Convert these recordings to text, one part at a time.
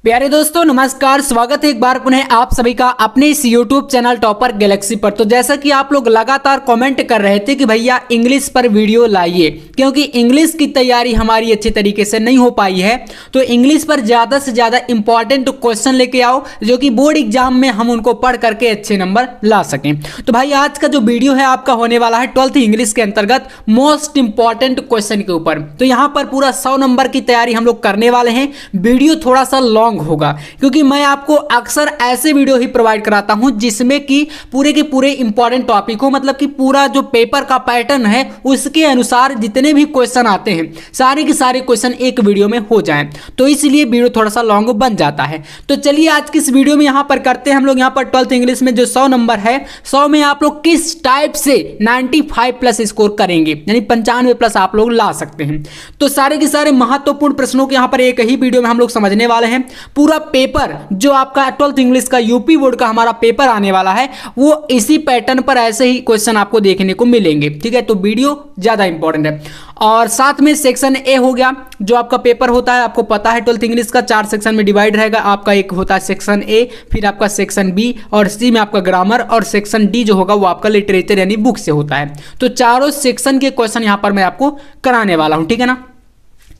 प्यारे दोस्तों नमस्कार, स्वागत है एक बार पुनः आप सभी का अपने इस YouTube चैनल टॉपर गैलेक्सी पर। तो जैसा कि आप लोग लगातार कमेंट कर रहे थे कि भैया इंग्लिश पर वीडियो लाइए, क्योंकि इंग्लिश की तैयारी हमारी अच्छी तरीके से नहीं हो पाई है, तो इंग्लिश पर ज़्यादा से ज़्यादा इंपॉर्टेंट क्वेश्चन लेके आओ जो कि बोर्ड एग्जाम में हम उनको पढ़ करके अच्छे नंबर ला सकें। तो भाई आज का जो वीडियो है आपका होने वाला है 12th इंग्लिश के अंतर्गत मोस्ट इंपॉर्टेंट क्वेश्चन के ऊपर। तो यहाँ पर पूरा 100 नंबर की तैयारी हम लोग करने वाले हैं। वीडियो थोड़ा सा लॉन्ग होगा क्योंकि मैं आपको अक्सर ऐसे वीडियो ही प्रोवाइड कराता हूं जिसमें कि पूरे के पूरे इंपॉर्टेंट टॉपिक हो, मतलब कि पूरा जो पेपर का पैटर्न है उसके अनुसार जितने भी क्वेश्चन आते हैं सारे के सारे क्वेश्चन एक वीडियो में हो जाएं, तो इसलिए वीडियो थोड़ा सा लॉन्ग बन जाता है। तो चलिए आज की इस वीडियो में यहां पर करते हैं हम लोग यहाँ पर 12th इंग्लिश में जो 100 नंबर है, 100 में आप लोग किस टाइप से 95 प्लस स्कोर करेंगे, यानी 95 प्लस आप लोग ला सकते हैं। तो सारे के सारे महत्वपूर्ण प्रश्नों के यहाँ पर एक ही वीडियो में हम लोग समझने वाले हैं। पूरा पेपर जो आपका 12th इंग्लिश का यूपी बोर्ड का हमारा पेपर आने वाला है वो इसी पैटर्न पर ऐसे ही क्वेश्चन आपको देखने को मिलेंगे, ठीक है। तो वीडियो ज्यादा इंपॉर्टेंट है। और साथ में सेक्शन ए हो गया, जो आपका पेपर होता है आपको पता है 12th इंग्लिश का 4 सेक्शन में डिवाइड रहेगा। आपका एक होता है सेक्शन ए, फिर आपका सेक्शन बी और सी में आपका ग्रामर, और सेक्शन डी जो होगा वो आपका लिटरेचर यानी बुक से होता है। तो चारों सेक्शन के क्वेश्चन यहां पर मैं आपको कराने वाला हूं, ठीक है ना।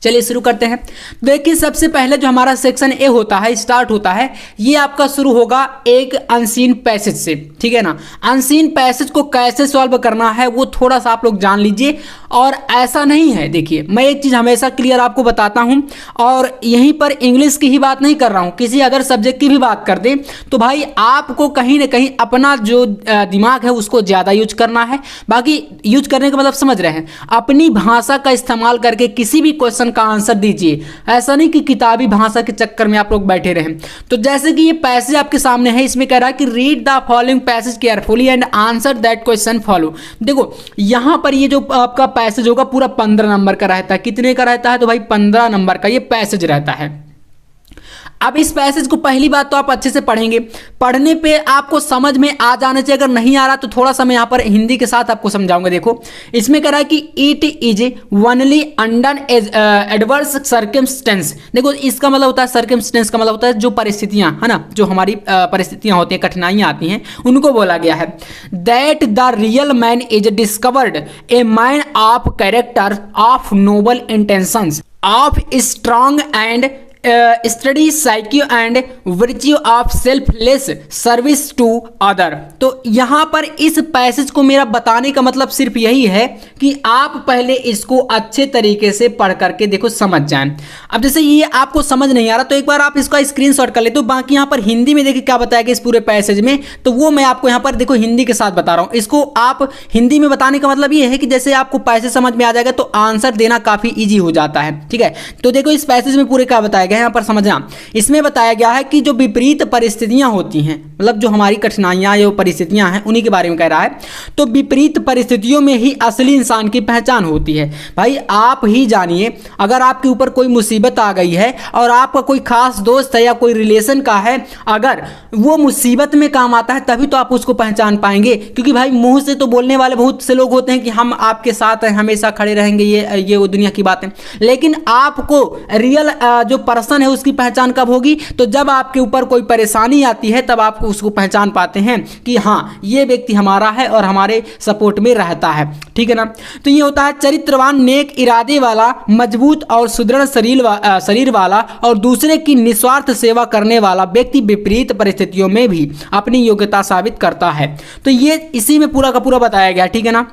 चलिए शुरू करते हैं। देखिए सबसे पहले जो हमारा सेक्शन ए होता है, स्टार्ट होता है, ये आपका शुरू होगा एक अनसीन पैसेज से, ठीक है ना। अनसीन पैसेज को कैसे सॉल्व करना है वो थोड़ा सा आप लोग जान लीजिए। और ऐसा नहीं है, देखिए मैं एक चीज हमेशा क्लियर आपको बताता हूं, और यहीं पर इंग्लिश की ही बात नहीं कर रहा हूं, किसी अदर सब्जेक्ट की भी बात कर दें तो भाई आपको कहीं ना कहीं अपना जो दिमाग है उसको ज्यादा यूज करना है। बाकी यूज करने का मतलब समझ रहे हैं, अपनी भाषा का इस्तेमाल करके किसी भी क्वेश्चन का आंसर दीजिए। ऐसा नहीं कि किताबी भाषा के चक्कर में आप लोग बैठे रहें। तो जैसे कि ये पैसेज आपके सामने है, इसमें कह रहा है कि read the following passage carefully and answer that question follow. देखो यहां पर ये जो आपका पैसेज होगा पूरा 15 नंबर का रहता है। कितने का रहता है? तो भाई 15 नंबर का ये पैसेज रहता है। अब इस पैसेज को पहली बात तो आप अच्छे से पढ़ेंगे, पढ़ने पे आपको समझ में आ जाना चाहिए। अगर नहीं आ रहा तो थोड़ा सा मैं यहाँ पर हिंदी के साथ आपको समझाऊंगा। देखो इसमें कह रहा है कि it is only under adverse circumstance. देखो इसका मतलब होता है, सर्कमस्टेंस का मतलब होता है जो परिस्थितियां है ना, जो हमारी परिस्थितियां होती हैं, कठिनाइयां आती हैं, उनको बोला गया है। That the real man is discovered a man of character of noble intentions of strong and steady psyche and virtue of selfless service to other. तो यहां पर इस पैसेज को मेरा बताने का मतलब सिर्फ यही है कि आप पहले इसको अच्छे तरीके से पढ़ करके देखो, समझ जाएं। अब जैसे ये आपको समझ नहीं आ रहा तो एक बार आप इसका स्क्रीनशॉट कर ले। तो बाकी यहां पर हिंदी में देखिए क्या बताया गया इस पूरे पैसेज में, तो वो मैं आपको यहां पर देखो हिंदी के साथ बता रहा हूं। इसको आप हिंदी में बताने का मतलब ये है कि जैसे आपको पैसेज समझ में आ जाएगा तो आंसर देना काफी ईजी हो जाता है, ठीक है। तो देखो इस पैसेज में पूरे क्या बताया गया यहाँ पर समझना। इसमें बताया गया है कि जो विपरीत परिस्थितियां होती हैं, मतलब जो हमारी कठिनाइयां या परिस्थितियां हैं उन्हीं के बारे में कह रहा है। तो विपरीत परिस्थितियों में ही असली इंसान की पहचान होती है। भाई आप ही जानिए, अगर आपके ऊपर कोई मुसीबत आ गई है और आपका कोई खास दोस्त है या कोई रिलेशन का है, अगर वो मुसीबत में काम आता है तभी तो आप उसको पहचान पाएंगे। क्योंकि भाई मुंह से तो बोलने वाले बहुत से लोग होते हैं कि हम आपके साथ हैं, हमेशा खड़े रहेंगे, ये वो दुनिया की बात है। लेकिन आपको रियल जो पर्सन है उसकी पहचान कब होगी? तो जब आपके ऊपर कोई परेशानी आती है तब आप उसको पहचान पाते हैं कि हाँ ये व्यक्ति हमारा है और हमारे सपोर्ट में रहता है, ठीक है ना। तो ये होता है चरित्रवान, नेक इरादे वाला, मजबूत और सुदृढ़ शरीर वाला और दूसरे की निस्वार्थ सेवा करने वाला व्यक्ति विपरीत परिस्थितियों में भी अपनी योग्यता साबित करता है। तो ये इसी में पूरा का पूरा बताया गया, ठीक है ना।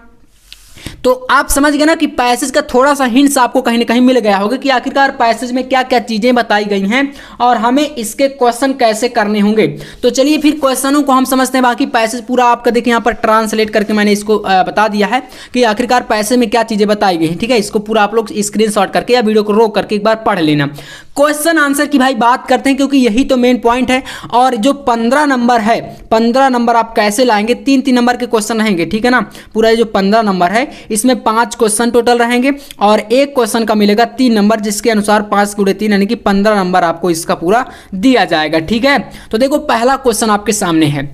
तो आप समझ गए ना कि पैसेज का थोड़ा सा हिंट्स आपको कहीं ना कहीं मिल गया होगा कि आखिरकार पैसेज में क्या क्या चीजें बताई गई हैं और हमें इसके क्वेश्चन कैसे करने होंगे। तो चलिए फिर क्वेश्चनों को हम समझते हैं। बाकी पैसेज पूरा आपका देखिए यहाँ पर ट्रांसलेट करके मैंने इसको बता दिया है कि आखिरकार पैसेज में क्या चीजें बताई गई हैं, ठीक है। इसको पूरा आप लोग स्क्रीनशॉट करके या वीडियो को रोक करके एक बार पढ़ लेना। क्वेश्चन आंसर की भाई बात करते हैं क्योंकि यही तो मेन पॉइंट है। और जो 15 नंबर है, 15 नंबर आप कैसे लाएंगे? 3-3 नंबर के क्वेश्चन रहेंगे, ठीक है ना। पूरा जो 15 नंबर है इसमें 5 क्वेश्चन टोटल रहेंगे और एक क्वेश्चन का मिलेगा 3 नंबर, जिसके अनुसार 5 × 3 यानी कि 15 नंबर आपको इसका पूरा दिया जाएगा, ठीक है। तो देखो पहला क्वेश्चन आपके सामने है।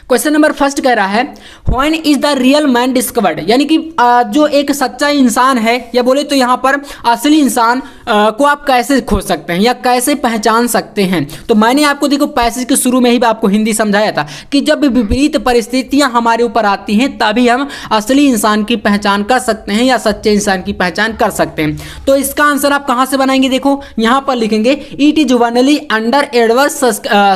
क्वेश्चन नंबर फर्स्ट कह रहा है when is the real man discovered, यानी कि जो एक सच्चा इंसान है या बोले तो यहाँ पर असली इंसान को आप कैसे खोज सकते हैं या कैसे पहचान सकते हैं। तो मैंने आपको देखो पैसेज के शुरू में ही आपको हिंदी समझाया था कि जब विपरीत परिस्थितियां हमारे ऊपर आती हैं तभी हम असली इंसान की पहचान कर सकते हैं या सच्चे इंसान की पहचान कर सकते हैं। तो इसका आंसर आप कहां से बनाएंगे, देखो यहां पर लिखेंगे it is only under adverse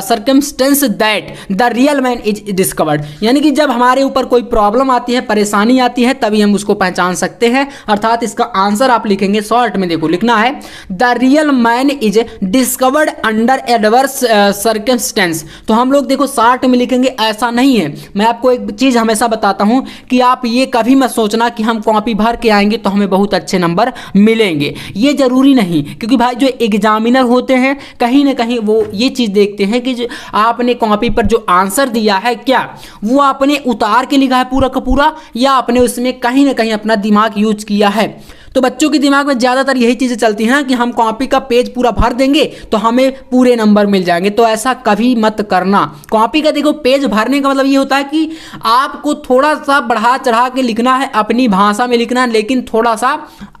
circumstance that the real man is discovered, यानी कि जब हमारे ऊपर कोई प्रॉब्लम आती है, परेशानी आती है, तभी हम उसको पहचान सकते हैं। अर्थात इसका आंसर आप लिखेंगे शॉर्ट में, देखो लिखना है the real man is discovered under adverse circumstance. तो हम लोग देखो शॉर्ट में लिखेंगे, ऐसा नहीं है। मैं आपको एक चीज हमेशा बताता हूं कि आप ये कभी मत सोचना कि हम कॉपी भर के आएंगे तो हमें बहुत अच्छे नंबर मिलेंगे, ये जरूरी नहीं। क्योंकि भाई जो एग्जामिनर होते हैं कहीं ना कहीं वो ये चीज देखते हैं कि जो आपने कॉपी पर जो आंसर दिया है क्या वो आपने उतार के लिखा है पूरा का पूरा या आपने उसमें कहीं ना कहीं अपना दिमाग यूज किया है। तो बच्चों के दिमाग में ज़्यादातर यही चीज़ें चलती हैं ना कि हम कॉपी का पेज पूरा भर देंगे तो हमें पूरे नंबर मिल जाएंगे। तो ऐसा कभी मत करना। कॉपी का देखो पेज भरने का मतलब ये होता है कि आपको थोड़ा सा बढ़ा चढ़ा के लिखना है, अपनी भाषा में लिखना है, लेकिन थोड़ा सा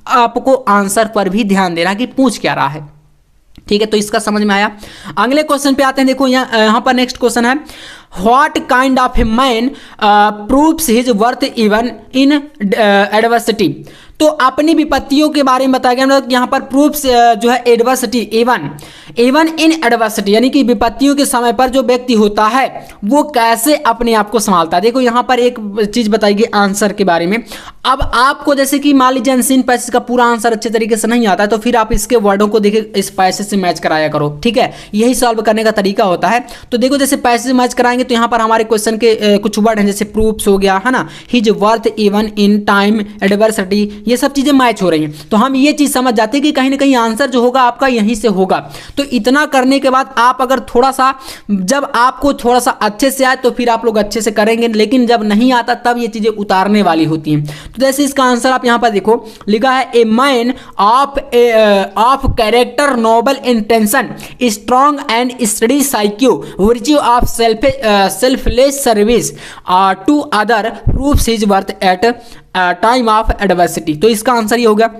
आपको आंसर पर भी ध्यान देना कि पूछ क्या रहा है। ठीक है, तो इसका समझ में आया। अगले क्वेश्चन पे आते हैं। देखो यहाँ पर नेक्स्ट क्वेश्चन है what kind of a man proves his worth even in adversity. तो अपनी विपत्तियों के बारे में बताया गया, मतलब यहाँ पर प्रूफ्स जो है एडवर्सिटी इवन इन एडवर्सिटी, यानी कि विपत्तियों के समय पर जो व्यक्ति होता है वो कैसे अपने आप को संभालता है। देखो यहाँ पर एक चीज बताई गई आंसर के बारे में। अब आपको जैसे कि मान लीजिए अनसीन पैसेज का पूरा आंसर अच्छे तरीके से नहीं आता है तो फिर आप इसके वर्डों को देखिए इस पैसेज से मैच कराया करो। ठीक है, यही सॉल्व करने का तरीका होता है। तो देखो जैसे पैसेज मैच कराएंगे तो यहाँ पर हमारे क्वेश्चन के कुछ वर्ड हैं, जैसे प्रूफ्स हो गया है ना, his worth even in time adversity, ये सब चीजें मैच हो रही हैं। तो हम ये चीज समझ जाते हैं कि कहीं ना कहीं आंसर जो होगा आपका यहीं से होगा। तो इतना करने के बाद आप अगर थोड़ा सा, जब आपको थोड़ा सा अच्छे से आए तो फिर आप लोग अच्छे से करेंगे, लेकिन जब नहीं आता तब ये चीजें उतारने वाली होती हैं। तो जैसे इसका आंसर आप यहां पर देखो लिखा है a man of character noble intention strong and steady psyche virtue of selfless service to other proves his worth at time of adversity. तो इसका आंसर ये होगा,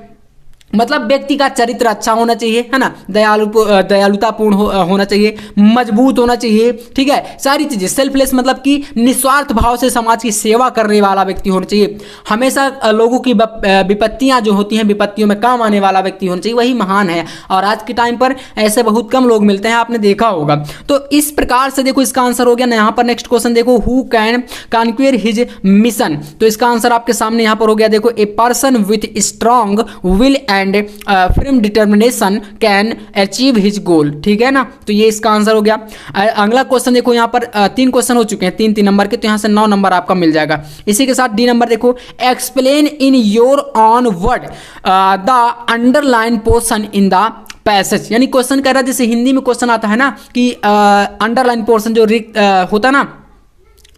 मतलब व्यक्ति का चरित्र अच्छा होना चाहिए, है ना, दयालुतापूर्ण होना चाहिए, मजबूत होना चाहिए। ठीक है, सारी चीजें सेल्फलेस मतलब कि निस्वार्थ भाव से समाज की सेवा करने वाला व्यक्ति होना चाहिए। हमेशा लोगों की विपत्तियां जो होती हैं, विपत्तियों में काम आने वाला व्यक्ति होना चाहिए, वही महान है। और आज के टाइम पर ऐसे बहुत कम लोग मिलते हैं, आपने देखा होगा। तो इस प्रकार से देखो इसका आंसर हो गया ना। यहाँ पर नेक्स्ट क्वेश्चन देखो who can conquer his mission. तो इसका आंसर आपके सामने यहाँ पर हो गया, देखो a person with strong will and firm determination can achieve his goal। ठीक है ना, तो ये इसका आंसर हो गया। अगला क्वेश्चन देखो, यहाँ पर 3 क्वेश्चन हो चुके हैं, 3 नंबर के, तो यहाँ से 9 नंबर आपका मिल जाएगा। इसी के साथ डी नंबर देखो, explain in your on word the underline portion in the passage. यानी क्वेश्चन कह रहा है, जैसे हिंदी में क्वेश्चन आता है ना कि अंडरलाइन पोर्शन जो होता है ना,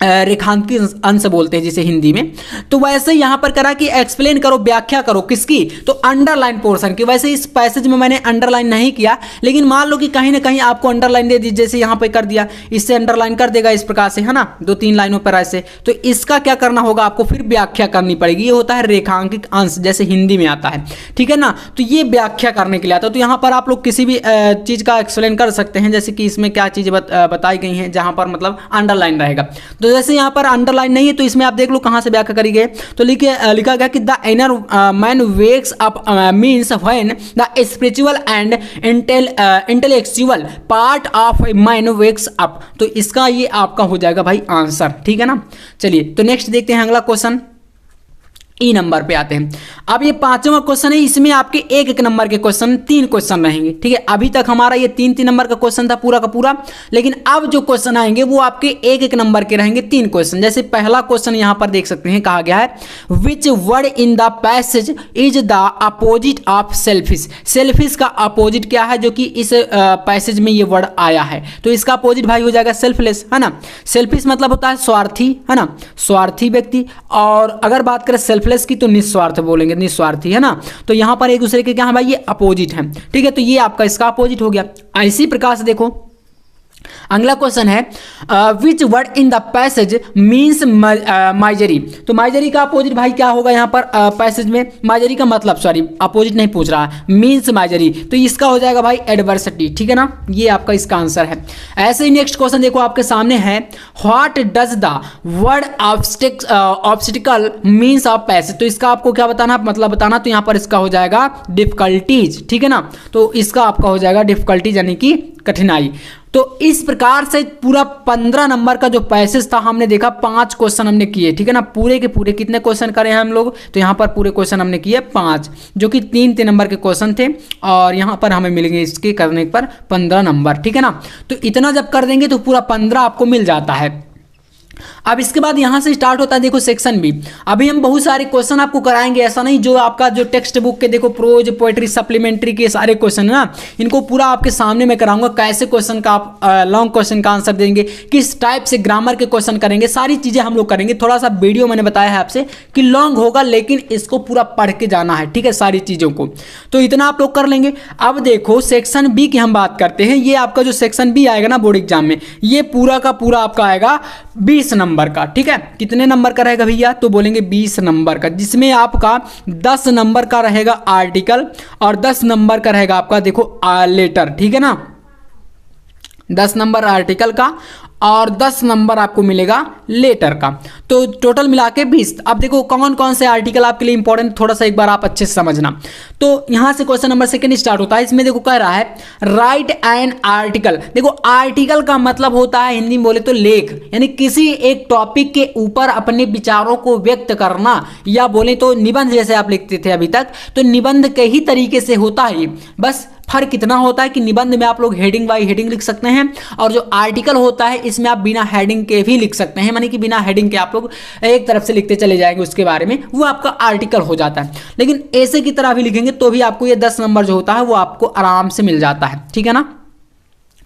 रेखांकित अंश बोलते हैं जिसे हिंदी में, तो वैसे यहां पर करा कि एक्सप्लेन करो, व्याख्या करो किसकी, तो अंडरलाइन पोर्शन की। वैसे इस पैसेज में मैंने अंडरलाइन नहीं किया, लेकिन मान लो कि कहीं ना कहीं आपको अंडरलाइन दे दी, जैसे यहां पे कर दिया, इससे अंडरलाइन कर देगा इस प्रकार से, है ना, 2-3 लाइनों पर ऐसे। तो इसका क्या करना होगा, आपको फिर व्याख्या करनी पड़ेगी। ये होता है रेखांकित अंश, जैसे हिंदी में आता है। ठीक है ना, तो ये व्याख्या करने के लिए आता है। तो यहाँ पर आप लोग किसी भी चीज का एक्सप्लेन कर सकते हैं, जैसे कि इसमें क्या चीजें बताई गई हैं जहां पर मतलब अंडरलाइन रहेगा। तो जैसे यहाँ पर अंडरलाइन नहीं है तो इसमें आप देख लो कहाँ से व्याख्या करी गई। तो लिखा गया कि the inner man wakes up means when the spiritual and intellectual part of a man wakes up. तो इसका ये आपका हो जाएगा भाई आंसर। ठीक है ना, चलिए तो नेक्स्ट देखते हैं अगला क्वेश्चन। ई नंबर पे आते हैं। अब ये 5वां क्वेश्चन है, इसमें आपके 1-1 नंबर के क्वेश्चन 3 क्वेश्चन रहेंगे। ठीक है, अभी तक हमारा ये 3-3 नंबर का क्वेश्चन था पूरा का पूरा, लेकिन अब जो क्वेश्चन आएंगे वो आपके 1-1 नंबर के रहेंगे 3 क्वेश्चन। जैसे पहला क्वेश्चन यहाँ पर देख सकते हैं, कहा गया है which word in the passage is the opposite of selfish. Selfish का अपोजिट क्या है जो कि इस पैसेज में ये वर्ड आया है, तो इसका अपोजिट भाई हो जाएगा सेल्फलेस, है ना। सेल्फिश मतलब होता है स्वार्थी, है ना, स्वार्थी व्यक्ति। और अगर बात करें सेल्फलेस की तो निस्वार्थ बोलेंगे, निस्वार्थी, है ना। तो यहां पर एक दूसरे के क्या है भाई, ये अपोजिट है। ठीक है, तो ये आपका इसका अपोजिट हो गया। इसी प्रकार से देखो अगला क्वेश्चन है which word in the passage means misery. तो माइजरी का अपोजिट भाई क्या होगा यहाँ पर पैसेज में, माइजरी का मतलब, सॉरी अपोजिट नहीं पूछ रहा है, मीन्स माइजरी, तो इसका हो जाएगा भाई एडवर्सिटी, ठीक है ना, ये आपका इसका आंसर है। ऐसे ही नेक्स्ट क्वेश्चन देखो आपके सामने है, what does the word obstacle means of passage. तो इसका आपको क्या बताना, मतलब बताना, तो यहाँ पर इसका हो जाएगा डिफिकल्टीज, ठीक है ना, तो इसका आपका हो जाएगा डिफिकल्टीज यानी कि कठिनाई। तो इस प्रकार से पूरा 15 नंबर का जो पैसेज था हमने देखा, 5 क्वेश्चन हमने किए, ठीक है ना, पूरे के पूरे कितने क्वेश्चन करे हैं हम लोग, तो यहाँ पर पूरे क्वेश्चन हमने किए 5, जो कि 3 नंबर के क्वेश्चन थे, और यहाँ पर हमें मिलेंगे इसके करने पर 15 नंबर, ठीक है ना। तो इतना जब कर देंगे तो पूरा 15 आपको मिल जाता है। अब इसके बाद यहाँ से स्टार्ट होता है देखो सेक्शन बी। अभी हम बहुत सारे क्वेश्चन आपको कराएंगे, ऐसा नहीं जो आपका जो टेक्स्ट बुक के देखो प्रोज पोएट्री सप्लीमेंट्री के सारे क्वेश्चन है ना, इनको पूरा आपके सामने मैं कराऊंगा, कैसे क्वेश्चन का आप लॉन्ग क्वेश्चन का आंसर देंगे, किस टाइप से ग्रामर के क्वेश्चन करेंगे, सारी चीजें हम लोग करेंगे। थोड़ा सा वीडियो मैंने बताया है आपसे कि लॉन्ग होगा, लेकिन इसको पूरा पढ़ के जाना है, ठीक है, सारी चीजों को, तो इतना आप लोग कर लेंगे। अब देखो सेक्शन बी की हम बात करते हैं। ये आपका जो सेक्शन बी आएगा ना बोर्ड एग्जाम में, ये पूरा का पूरा आपका आएगा 20 नंबर का, ठीक है। कितने नंबर का रहेगा भैया, तो बोलेंगे 20 नंबर का, जिसमें आपका 10 नंबर का रहेगा आर्टिकल और 10 नंबर का रहेगा आपका देखो लेटर, ठीक है ना, 10 नंबर आर्टिकल का और 10 नंबर आपको मिलेगा लेटर का, तो टोटल मिला के 20। अब देखो कौन कौन से आर्टिकल आपके लिए इंपॉर्टेंट, थोड़ा सा एक बार आप अच्छे से समझना। तो यहां से क्वेश्चन नंबर 2 स्टार्ट होता है। इसमें देखो कह रहा है राइट एन आर्टिकल। देखो आर्टिकल का मतलब होता है हिंदी में बोले तो लेख, यानी किसी एक टॉपिक के ऊपर अपने विचारों को व्यक्त करना, या बोले तो निबंध जैसे आप लिखते थे अभी तक, तो निबंध के ही तरीके से होता है। बस फर्क कितना होता है कि निबंध में आप लोग हेडिंग बाय हेडिंग लिख सकते हैं, और जो आर्टिकल होता है इसमें आप बिना हेडिंग के भी लिख सकते हैं, माने कि बिना हेडिंग के आप लोग एक तरफ से लिखते चले जाएंगे उसके बारे में, वो आपका आर्टिकल हो जाता है। लेकिन ऐसे की तरह भी लिखेंगे तो भी आपको ये 10 नंबर जो होता है वो आपको आराम से मिल जाता है, ठीक है ना।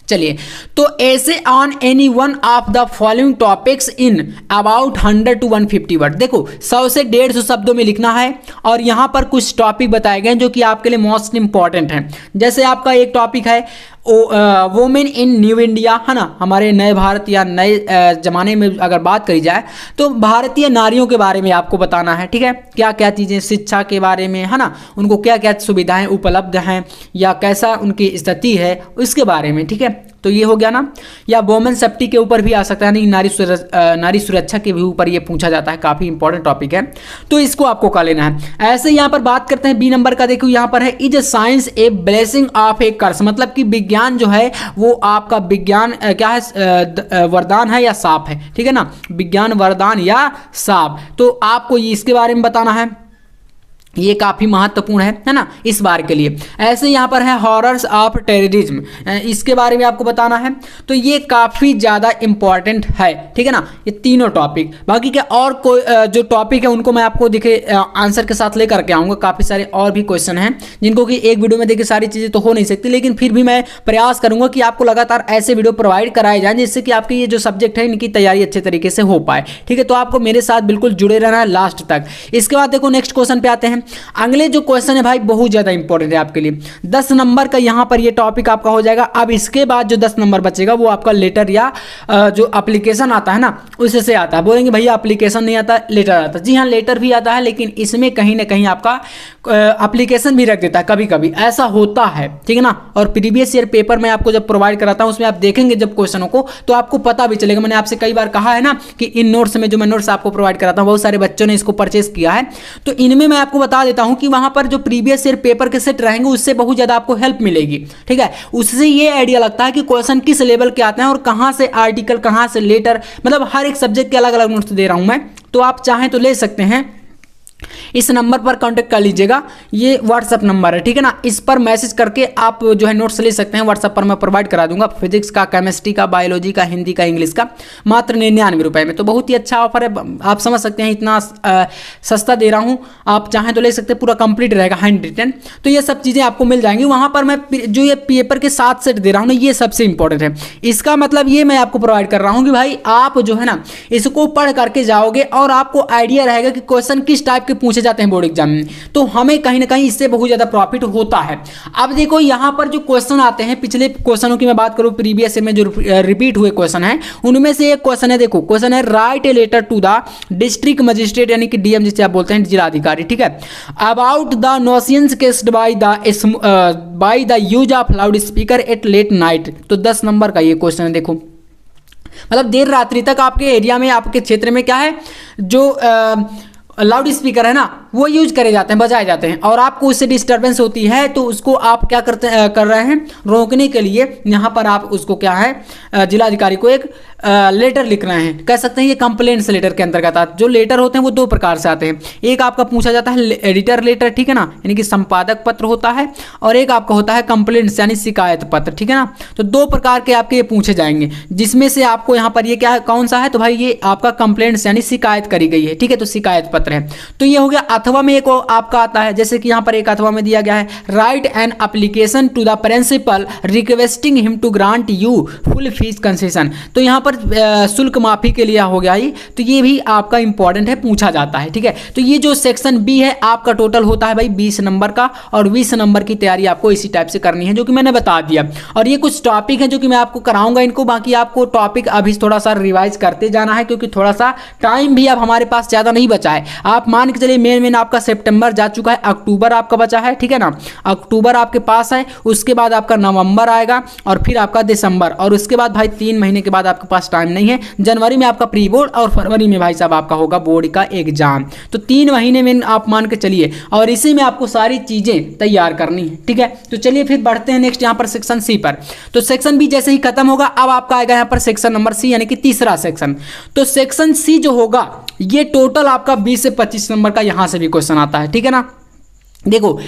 चलिए, तो ऐसे on any one of the following topics in about 100 to 150 word. देखो 100 से 150 शब्दों में लिखना है, और यहाँ पर कुछ टॉपिक बताए गए हैं जो कि आपके लिए मोस्ट इंपॉर्टेंट हैं। जैसे आपका एक टॉपिक है वोमेन इन न्यू इंडिया, है ना, हमारे नए भारत या नए जमाने में अगर बात करी जाए तो भारतीय नारियों के बारे में आपको बताना है, ठीक है, क्या क्या चीज़ें शिक्षा के बारे में, है ना, उनको क्या क्या सुविधाएं उपलब्ध हैं या कैसा उनकी स्थिति है उसके बारे में, ठीक है। तो ये हो गया ना। या वोमेन सेफ्टी के ऊपर भी आ सकता है, नहीं नारी सुरक्षा के भी ऊपर ये पूछा जाता है, काफ़ी इंपॉर्टेंट टॉपिक है, तो इसको आपको कर लेना है। ऐसे यहाँ पर बात करते हैं बी नंबर का। देखो यहाँ पर है is science a blessing or a curse, मतलब कि विज्ञान जो है वो आपका विज्ञान क्या है, वरदान है या साप है, ठीक है ना, विज्ञान वरदान या साप, तो आपको इसके बारे में बताना है। ये काफ़ी महत्वपूर्ण है ना इस बार के लिए। ऐसे यहाँ पर है हॉरर्स ऑफ टेररिज्म, इसके बारे में आपको बताना है, तो ये काफ़ी ज़्यादा इंपॉर्टेंट है, ठीक है ना, ये तीनों टॉपिक। बाकी के और कोई जो टॉपिक है उनको मैं आपको देखे आंसर के साथ लेकर के आऊँगा। काफ़ी सारे और भी क्वेश्चन हैं जिनको कि एक वीडियो में देखिए सारी चीज़ें तो हो नहीं सकती, लेकिन फिर भी मैं प्रयास करूँगा कि आपको लगातार ऐसे वीडियो प्रोवाइड कराए जाएँ जिससे कि आपके ये जो सब्जेक्ट है इनकी तैयारी अच्छे तरीके से हो पाए, ठीक है। तो आपको मेरे साथ बिल्कुल जुड़े रहना है लास्ट तक। इसके बाद देखो नेक्स्ट क्वेश्चन पे आते हैं। अगले जो क्वेश्चन है भाई बहुत ज़्यादा इंपॉर्टेंट है आपके लिए, 10 नंबर का यहाँ पर ये टॉपिक आपका हो जाएगा। अब इसके बाद जो 10 नंबर बचेगा वो आपका लेटर या जो एप्लीकेशन आता है ना उससे से आता है। बोलेंगे भैया एप्लीकेशन नहीं आता, लेटर आता है। जी हाँ, लेटर भी आता है, लेकिन इसमें कहीं ना कहीं आपका एप्लीकेशन भी रख देता है, कभी कभी ऐसा होता है, ठीक है ना। और प्रीवियस ईयर पेपर में आपको जब प्रोवाइड कराता हूँ उसमें आप देखेंगे जब क्वेश्चनों को तो आपको पता भी चलेगा। मैंने आपसे कई बार कहा है ना कि इन नोट्स में जो मैं नोट्स आपको प्रोवाइड कराता हूँ बहुत सारे बच्चों ने इसको परचेस किया है, तो इनमें मैं आपको बता देता हूँ कि वहाँ पर जो प्रीवियस ईयर पेपर के सेट रहेंगे उससे बहुत ज़्यादा आपको हेल्प मिलेगी, ठीक है। उससे ये आइडिया लगता है कि क्वेश्चन किस लेवल के आते हैं और कहाँ से आर्टिकल, कहाँ से लेटर, मतलब हर एक सब्जेक्ट के अलग अलग नोट्स दे रहा हूँ मैं, तो आप चाहें तो ले सकते हैं। इस नंबर पर कांटेक्ट कर लीजिएगा, ये व्हाट्सअप नंबर है, ठीक है ना। इस पर मैसेज करके आप जो है नोट्स ले सकते हैं, व्हाट्सअप पर मैं प्रोवाइड करा दूंगा। फिजिक्स का, केमिस्ट्री का, बायोलॉजी का, हिंदी का, इंग्लिश का, मात्र 99 रुपये में। तो बहुत ही अच्छा ऑफर है, आप समझ सकते हैं इतना सस्ता दे रहा हूँ। आप चाहें तो ले सकते हैं, पूरा कंप्लीट रहेगा, हैंड रिटन। तो ये सब चीज़ें आपको मिल जाएंगी वहाँ पर। मैं जो ये पेपर के 7 सेट दे रहा हूँ ना, ये सबसे इंपॉर्टेंट है। इसका मतलब ये मैं आपको प्रोवाइड कर रहा हूँ कि भाई आप जो है ना इसको पढ़ करके जाओगे और आपको आइडिया रहेगा कि क्वेश्चन किस टाइप आपके पूछे जाते हैं बोर्ड एग्जाम में, तो हमें कहीं ना कहीं इससे बहुत ज़्यादा प्रॉफिट होता है। अब देखो यहाँ पर जो क्वेश्चन आते हैं, पिछले क्वेश्चनों की मैं बात करूँ, प्रीवियस में जो रिपीट हुए क्वेश्चन हैं उनमें से एक क्वेश्चन है, देखो क्वेश्चन है write a letter to the district magistrate यानी कि डीएम जिसे आप बोलते हैं जिलाधिकारी, ठीक है, about the nuisance caused by the use of loud speaker at late night. तो 10 नंबर का ये क्वेश्चन है। देखो मतलब देर रात्रि तक आपके एरिया में, आपके क्षेत्र में क्या है, जो लाउड स्पीकर है ना वो यूज करे जाते हैं, बजाए जाते हैं, और आपको उससे डिस्टर्बेंस होती है, तो उसको आप क्या कर रहे हैं, रोकने के लिए यहाँ पर आप उसको क्या है, जिलाधिकारी को एक लेटर लिख रहे हैं, कह सकते हैं ये कंप्लेंट्स लेटर के अंतर्गत आते हैं। जो लेटर होते हैं वो 2 प्रकार से आते हैं, एक आपका पूछा जाता है एडिटर लेटर, ठीक है ना, यानी कि संपादक पत्र होता है, और एक आपका होता है कंप्लेंट्स यानी शिकायत पत्र, ठीक है ना। तो 2 प्रकार के आपके ये पूछे जाएंगे, जिसमें से आपको यहाँ पर ये क्या है, कौन सा है, तो भाई ये आपका कंप्लेंट्स यानी शिकायत करी गई है, ठीक है, तो शिकायत पत्र है। तो ये हो गया। अथवा में एक आपका आता है, जैसे कि यहाँ पर एक अथवा में दिया गया है, write an application to the principal requesting him to grant you full fees concession. तो यहाँ पर शुल्क माफी के लिए हो गया ही, तो ये भी आपका इंपॉर्टेंट है, पूछा जाता है, ठीक है। तो ये जो सेक्शन बी है आपका टोटल होता है भाई 20 नंबर का, और 20 नंबर की तैयारी आपको इसी टाइप से करनी है जो कि मैंने बता दिया। और ये कुछ टॉपिक है जो कि मैं आपको कराऊंगा इनको, बाकी आपको टॉपिक अभी थोड़ा सा रिवाइज करते जाना है, क्योंकि थोड़ा सा टाइम भी अब हमारे पास ज़्यादा नहीं बचा है। आप मान के चलिए मेन आपका सितंबर जा चुका है, अक्टूबर आपका बचा है, ठीक है ना, अक्टूबर आपके पास है, उसके बाद आपका नवंबर आएगा, और फिर आपका दिसंबर, और उसके बाद भाई 3 महीने के बाद आपके पास टाइम नहीं है। जनवरी में आपका प्री बोर्ड, और फरवरी में भाई साहब आपका होगा बोर्ड का एग्जाम। तो 3 महीने में आप मान के चलिए, और इसी में आपको सारी चीजें तैयार करनी है, ठीक है। तो चलिए फिर बढ़ते हैं नेक्स्ट यहाँ पर सेक्शन सी पर। तो सेक्शन बी जैसे ही खत्म होगा, अब आपका आएगा यहाँ पर सेक्शन नंबर सी, यानी कि तीसरा सेक्शन। तो सेक्शन सी जो होगा ये टोटल आपका 20 से 25 नंबर का यहाँ से भी क्वेश्चन आता है, ठीक है ना। देखो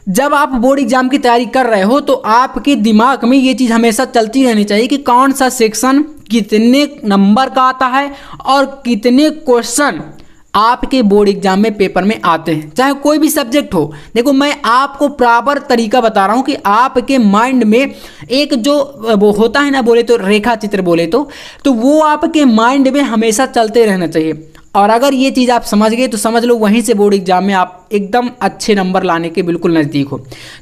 जब आप बोर्ड एग्जाम की तैयारी कर रहे हो तो आपके दिमाग में ये चीज़ हमेशा चलती रहनी चाहिए कि कौन सा सेक्शन कितने नंबर का आता है और कितने क्वेश्चन आपके बोर्ड एग्जाम में पेपर में आते हैं, चाहे कोई भी सब्जेक्ट हो। देखो मैं आपको प्रॉपर तरीका बता रहा हूँ कि आपके माइंड में एक जो वो होता है ना, बोले तो रेखा चित्र बोले तो वो आपके माइंड में हमेशा चलते रहना चाहिए। और अगर ये चीज़ आप समझ गए तो समझ लो वहीं से बोर्ड एग्जाम में आप एकदम अच्छे नंबर लाने के बिल्कुल नज़दीक हो।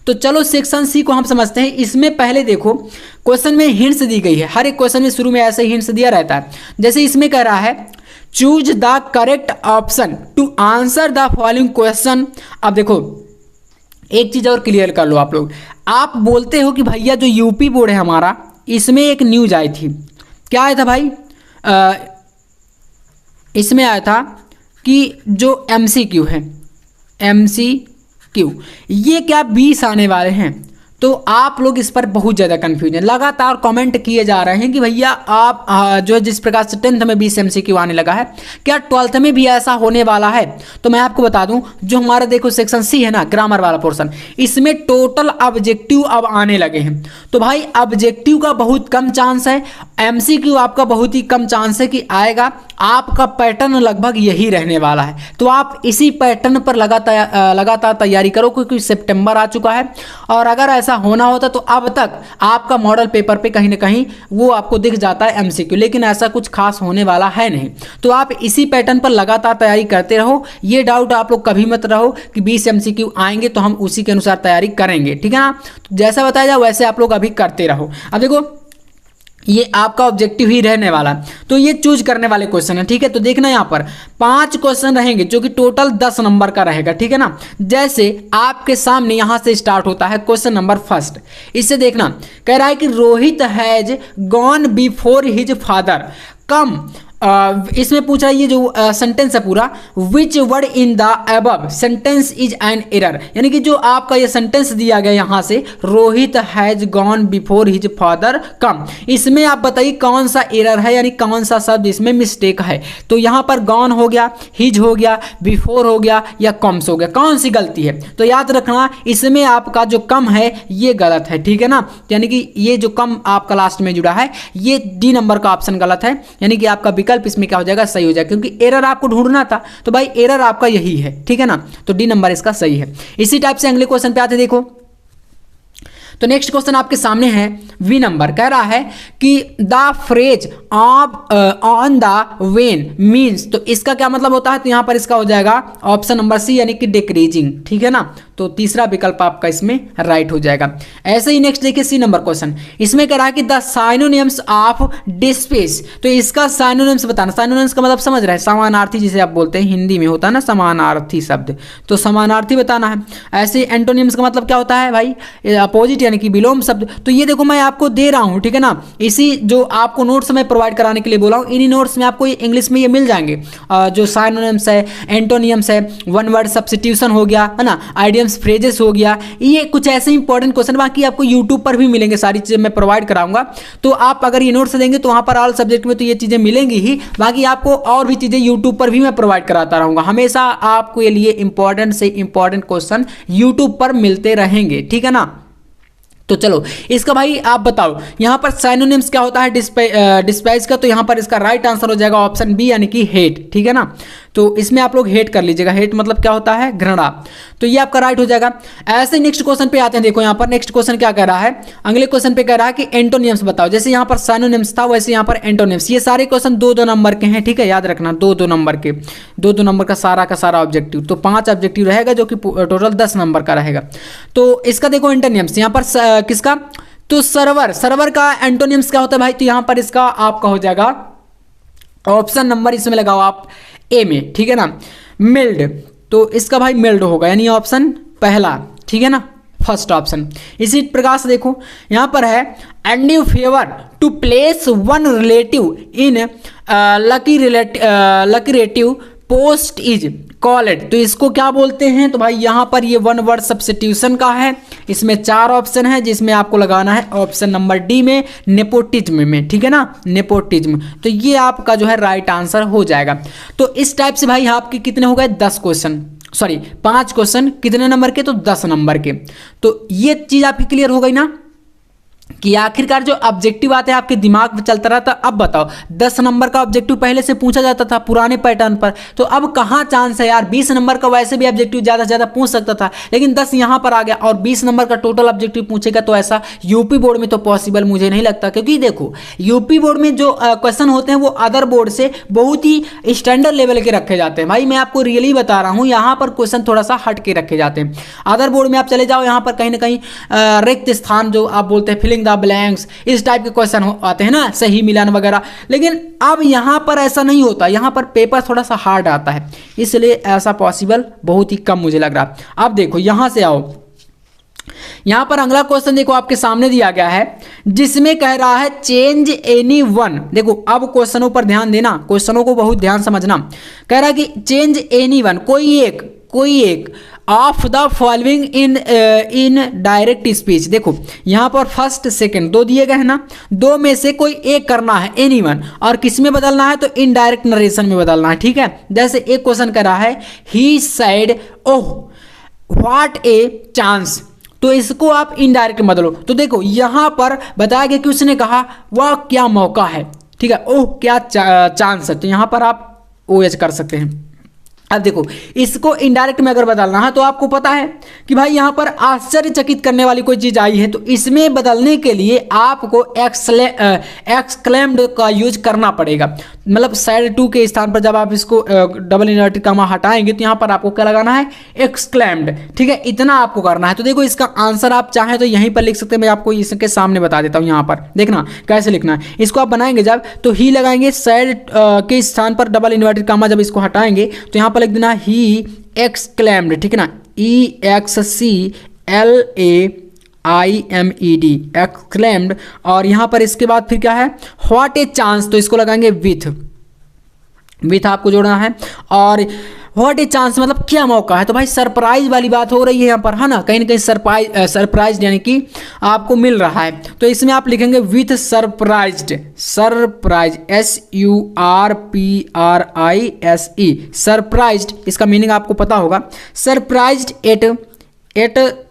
तो चलो सेक्शन सी को हम समझते हैं। इसमें पहले देखो क्वेश्चन में हिंट्स दी गई है, हर एक क्वेश्चन में शुरू में ऐसे हिंट्स दिया रहता है। जैसे इसमें कह रहा है choose the correct option to answer the following question. अब देखो एक चीज़ और क्लियर कर लो आप लोग, आप बोलते हो कि भैया जो यूपी बोर्ड है हमारा, इसमें एक न्यूज आई थी, क्या आया था भाई, इसमें आया था कि जो MCQ है, MCQ ये क्या 20 आने वाले हैं। तो आप लोग इस पर बहुत ज़्यादा कन्फ्यूजन, लगातार कमेंट किए जा रहे हैं कि भैया आप जो जिस प्रकार से 10th में 20 MCQ आने लगा है, क्या 12th में भी ऐसा होने वाला है। तो मैं आपको बता दूं, जो हमारा देखो सेक्शन सी है ना, ग्रामर वाला पोर्शन, इसमें टोटल ऑब्जेक्टिव अब आने लगे हैं। तो भाई ऑब्जेक्टिव का बहुत कम चांस है, MCQ आपका बहुत ही कम चांस है कि आएगा। आपका पैटर्न लगभग यही रहने वाला है, तो आप इसी पैटर्न पर लगातार तैयारी करो, क्योंकि सितंबर आ चुका है। और अगर ऐसा होना होता तो अब तक आपका मॉडल पेपर पे कहीं ना कहीं वो आपको दिख जाता है MCQ, लेकिन ऐसा कुछ खास होने वाला है नहीं। तो आप इसी पैटर्न पर लगातार तैयारी करते रहो। ये डाउट आप लोग कभी मत रहो कि 20 MCQ आएंगे तो हम उसी के अनुसार तैयारी करेंगे, ठीक है ना। तो जैसा बताया जाए वैसे आप लोग अभी करते रहो। अब देखो ये आपका ऑब्जेक्टिव ही रहने वाला, तो ये चूज करने वाले क्वेश्चन है, ठीक है। तो देखना यहाँ पर 5 क्वेश्चन रहेंगे जो कि टोटल 10 नंबर का रहेगा, ठीक है ना। जैसे आपके सामने यहाँ से स्टार्ट होता है क्वेश्चन नंबर फर्स्ट, इससे देखना कह रहा है कि Rohit has gone before his father कम। इसमें पूछ रहा है ये जो सेंटेंस है पूरा, which word in the above sentence is an error, यानी कि जो आपका ये सेंटेंस दिया गया यहाँ से, Rohit has gone before his father कम, इसमें आप बताइए कौन सा एरर है, यानी कौन सा शब्द इसमें मिस्टेक है। तो यहाँ पर गॉन हो गया, हिज हो गया, बिफोर हो गया, या कम्स हो गया, कौन सी गलती है। तो याद रखना इसमें आपका जो कम है ये गलत है, ठीक है ना। यानी कि ये जो कम आपका लास्ट में जुड़ा है ये D नंबर का ऑप्शन गलत है, यानी कि आपका विकल्प इसमें क्या हो जाएगा, सही हो जाएगा, क्योंकि एरर आपको ढूंढना था। तो भाई एरर आपका यही है, ठीक है ना। तो D नंबर इसका सही है। इसी टाइप से अगले क्वेश्चन पे आते देखो। तो नेक्स्ट क्वेश्चन आपके सामने है वी नंबर, कह रहा है कि the phrase on the when means, तो इसका क्या मतलब होता है, तो यहाँ पर इसका हो जाएगा ऑप्शन नंबर सी यानी कि डिक्रीजिंग, ठीक है ना। तो तीसरा विकल्प आपका इसमें राइट हो जाएगा। ऐसे ही नेक्स्ट देखिए सी नंबर क्वेश्चन, इसमें कह रहा है कि द साइनोनिम्स ऑफ डिस्पेस, तो इसका साइनोनिम्स बताना। साइनोनिम्स का मतलब समझ रहे हैं, समानार्थी जिसे आप बोलते हैं, हिंदी में होता है ना समानार्थी शब्द, तो समानार्थी बताना है। ऐसे एंटोनिम्स का मतलब क्या होता है भाई, अपोजिट यानी कि विलोम शब्द। तो ये देखो मैं आपको दे रहा हूँ, ठीक है ना, इसी जो आपको नोट्स में प्रोवाइड कराने के लिए बोला हूँ, इन्हीं नोट्स में आपको इंग्लिश में ये मिल जाएंगे। जो साइनोनिम्स है, एंटोनियम्स है, वन वर्ड सब्स्टिट्यूशन हो गया है ना, आइडियम्स फ्रेजेस हो गया, ये कुछ ऐसे इंपॉर्टेंट क्वेश्चन बाकी आपको यूट्यूब पर भी मिलेंगे, सारी चीज़ें मैं प्रोवाइड कराऊंगा। तो आप अगर ये नोट्स देंगे तो वहाँ पर ऑल सब्जेक्ट में तो ये चीज़ें मिलेंगी ही, बाकी आपको और भी चीज़ें यूट्यूब पर भी मैं प्रोवाइड कराता रहूँगा। हमेशा आपको ये लिए इंपॉर्टेंट से इंपॉर्टेंट क्वेश्चन यूट्यूब पर मिलते रहेंगे, ठीक है ना। तो चलो इसका भाई आप बताओ यहाँ पर साइनोनिम्स क्या होता है डिस्पाइज का, तो यहाँ पर इसका राइट आंसर हो जाएगा ऑप्शन बी यानी कि हेट, ठीक है ना। तो इसमें आप लोग हेट कर लीजिएगा, हेट मतलब क्या होता है, घृणा, तो ये आपका राइट हो जाएगा। ऐसे नेक्स्ट क्वेश्चन पे आते हैं, देखो यहाँ पर नेक्स्ट क्वेश्चन क्या कह रहा है, अगले क्वेश्चन पे कह रहा है कि एंटोनियम्स बताओ। जैसे यहाँ पर साइनोनिम्स था वैसे यहाँ पर एंटोनियम्स, ये सारे क्वेश्चन 2-2 नंबर के हैं, ठीक है, याद रखना 2-2 नंबर के, 2-2 नंबर का सारा ऑब्जेक्टिव, तो 5 ऑब्जेक्टिव रहेगा जो कि टोटल 10 नंबर का रहेगा। तो इसका देखो एंटोनियम्स यहाँ पर किसका, तो सर्वर का एंटोनियम्स क्या होता है भाई, तो यहाँ पर इसका आपका हो जाएगा ऑप्शन नंबर इसमें लगाओ आप ए में, ठीक है ना, मिल्ड, तो इसका भाई मिल्ड होगा यानी ऑप्शन पहला, ठीक है ना, फर्स्ट ऑप्शन। इसी प्रकार से देखो यहाँ पर है and you favour to place one relative in lucky relative post is called, तो इसको क्या बोलते हैं, तो भाई यहाँ पर ये वन वर्ड सब्स्टिट्यूशन का है। इसमें 4 ऑप्शन है जिसमें आपको लगाना है ऑप्शन नंबर डी में नेपोटिज्म में, ठीक है ना, नेपोटिज्म, तो ये आपका जो है राइट आंसर हो जाएगा। तो इस टाइप से भाई आपके कितने हो गए 10 क्वेश्चन, सॉरी 5 क्वेश्चन, कितने नंबर के, तो 10 नंबर के। तो ये चीज़ आपकी क्लियर हो गई ना कि आखिरकार जो ऑब्जेक्टिव आते हैं आपके दिमाग में चलता रहता। अब बताओ 10 नंबर का ऑब्जेक्टिव पहले से पूछा जाता था पुराने पैटर्न पर, तो अब कहाँ चांस है यार, 20 नंबर का वैसे भी ऑब्जेक्टिव ज़्यादा से ज़्यादा पूछ सकता था, लेकिन 10 यहाँ पर आ गया और 20 नंबर का टोटल ऑब्जेक्टिव पूछेगा, तो ऐसा यूपी बोर्ड में तो पॉसिबल मुझे नहीं लगता। क्योंकि देखो यूपी बोर्ड में जो क्वेश्चन होते हैं वो अदर बोर्ड से बहुत ही स्टैंडर्ड लेवल के रखे जाते हैं। भाई मैं आपको रियली बता रहा हूँ, यहाँ पर क्वेश्चन थोड़ा सा हट के रखे जाते हैं। अदर बोर्ड में आप चले जाओ, यहाँ पर कहीं ना कहीं रिक्त स्थान जो आप बोलते हैं फिलिंग द ब्लैंक्स, इस टाइप के क्वेश्चन आते हैं ना, सही मिलान वगैरह, लेकिन अब यहाँ पर ऐसा नहीं होता, यहाँ पर पेपर थोड़ा सा हार्ड आता है, इसलिए ऐसा पॉसिबल बहुत ही कम मुझे लग रहा। अब देखो यहाँ से आओ, यहाँ पर अगला क्वेश्चन देखो आपके सामने दिया गया है जिसमें कह रहा है चेंज एनी वन। देखो अब क्वेश्चनों पर ध्यान देना, क्वेश्चनों को बहुत ध्यान समझना। कह रहा है कि चेंज एनी वन, कोई एक of the following in direct speech. देखो यहाँ पर फर्स्ट सेकंड 2 दिए गए हैं ना, 2 में से कोई एक करना है एनी वन, और किस में बदलना है, तो इनडायरेक्ट नरेशन में बदलना है, ठीक है। जैसे एक क्वेश्चन कर रहा है he said oh what a chance, तो इसको आप इनडायरेक्ट में बदलो। तो देखो यहाँ पर बताया गया कि उसने कहा वह क्या मौका है, ठीक है, ओह क्या चांस है, तो यहाँ पर आप OH कर सकते हैं। अब देखो इसको इनडायरेक्ट में अगर बदलना है तो आपको पता है कि भाई यहाँ पर आश्चर्यचकित करने वाली कोई चीज़ आई है, तो इसमें बदलने के लिए आपको एक्सक्लेम्ड का यूज करना पड़ेगा। मतलब साइड 2 के स्थान पर जब आप इसको डबल इन्वर्टेड कॉमा हटाएंगे तो यहाँ पर आपको क्या लगाना है, एक्सक्लेम्ड, ठीक है, इतना आपको करना है। तो देखो इसका आंसर आप चाहें तो यहीं पर लिख सकते हैं, मैं आपको इसके सामने बता देता हूँ। यहाँ पर देखना कैसे लिखना है, इसको आप बनाएंगे जब तो ही लगाएंगे, साइड के स्थान पर डबल इन्वर्टेड कॉमा जब इसको हटाएंगे तो यहाँ पर लिख देना ही एक्सक्लेम्ड, ठीक है ना, EXCLAIMED एक्सक्लेम्ड, और यहाँ पर इसके बाद फिर क्या है व्हाट ए चांस, तो इसको लगाएंगे विथ आपको जोड़ना है, और व्हाट ए चांस मतलब क्या मौका है, तो भाई सरप्राइज वाली बात हो रही है यहाँ पर, है ना, कहीं ना कहीं सरप्राइज यानी कि आपको मिल रहा है, तो इसमें आप लिखेंगे विथ सरप्राइज SURPRISE सरप्राइज्ड, इसका मीनिंग आपको पता होगा, surprised at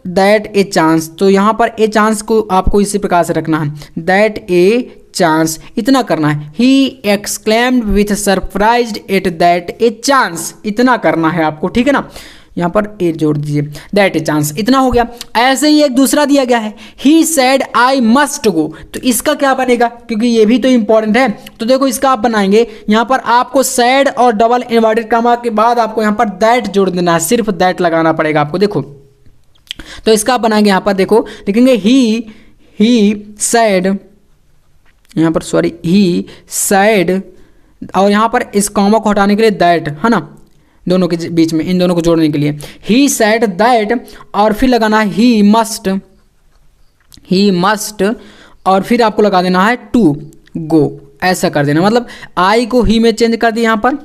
that a chance, तो यहाँ पर ए चांस को आपको इसी प्रकार से रखना है, दैट ए चांस, इतना करना है, he exclaimed with surprised at that a chance, इतना करना है आपको, ठीक है ना। यहाँ पर ए जोड़ दीजिए, दैट इज चांस, इतना हो गया। ऐसे ही एक दूसरा दिया गया है, he said I must go, तो इसका क्या बनेगा, क्योंकि ये भी तो इंपॉर्टेंट है। तो देखो इसका आप बनाएंगे, यहाँ पर आपको सेड और डबल इन्वर्टेड कॉमा के बाद आपको यहाँ पर दैट जोड़ देना है, सिर्फ दैट लगाना पड़ेगा आपको। देखो तो इसका आप बनाएंगे, यहाँ पर देखो लिखेंगे ही सेड, यहाँ पर सॉरी ही सेड, और यहाँ पर इस कॉमा को हटाने के लिए दैट, है ना, दोनों के बीच में, इन दोनों को जोड़ने के लिए ही सेड दैट, और फिर लगाना है ही मस्ट, और फिर आपको लगा देना है टू गो, ऐसा कर देना, मतलब आई को ही में चेंज कर दिया यहाँ पर,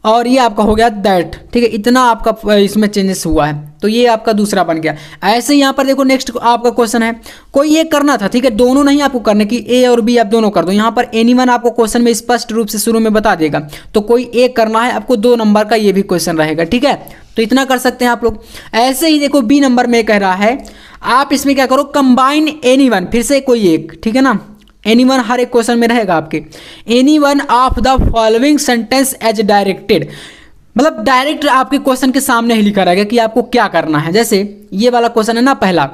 और ये आपका हो गया दैट, ठीक है, इतना आपका इसमें चेंजेस हुआ है, तो ये आपका दूसरा बन गया। ऐसे यहाँ पर देखो नेक्स्ट आपका क्वेश्चन है, कोई एक करना था, ठीक है, दोनों नहीं आपको करने की, ए और बी आप दोनों कर दो। यहाँ पर एनीवन आपको क्वेश्चन में स्पष्ट रूप से शुरू में बता देगा, तो कोई एक करना है आपको, 2 नंबर का ये भी क्वेश्चन रहेगा, ठीक है, तो इतना कर सकते हैं आप लोग। ऐसे ही देखो बी नंबर में कह रहा है, आप इसमें क्या करो, कंबाइन एनीवन, फिर से कोई एक, ठीक है ना, एनीवन हर एक क्वेश्चन में रहेगा आपके, anyone of the following sentence as directed, मतलब डायरेक्ट आपके क्वेश्चन के सामने ही लिखा रहेगा कि आपको क्या करना है। जैसे ये वाला क्वेश्चन है ना पहला,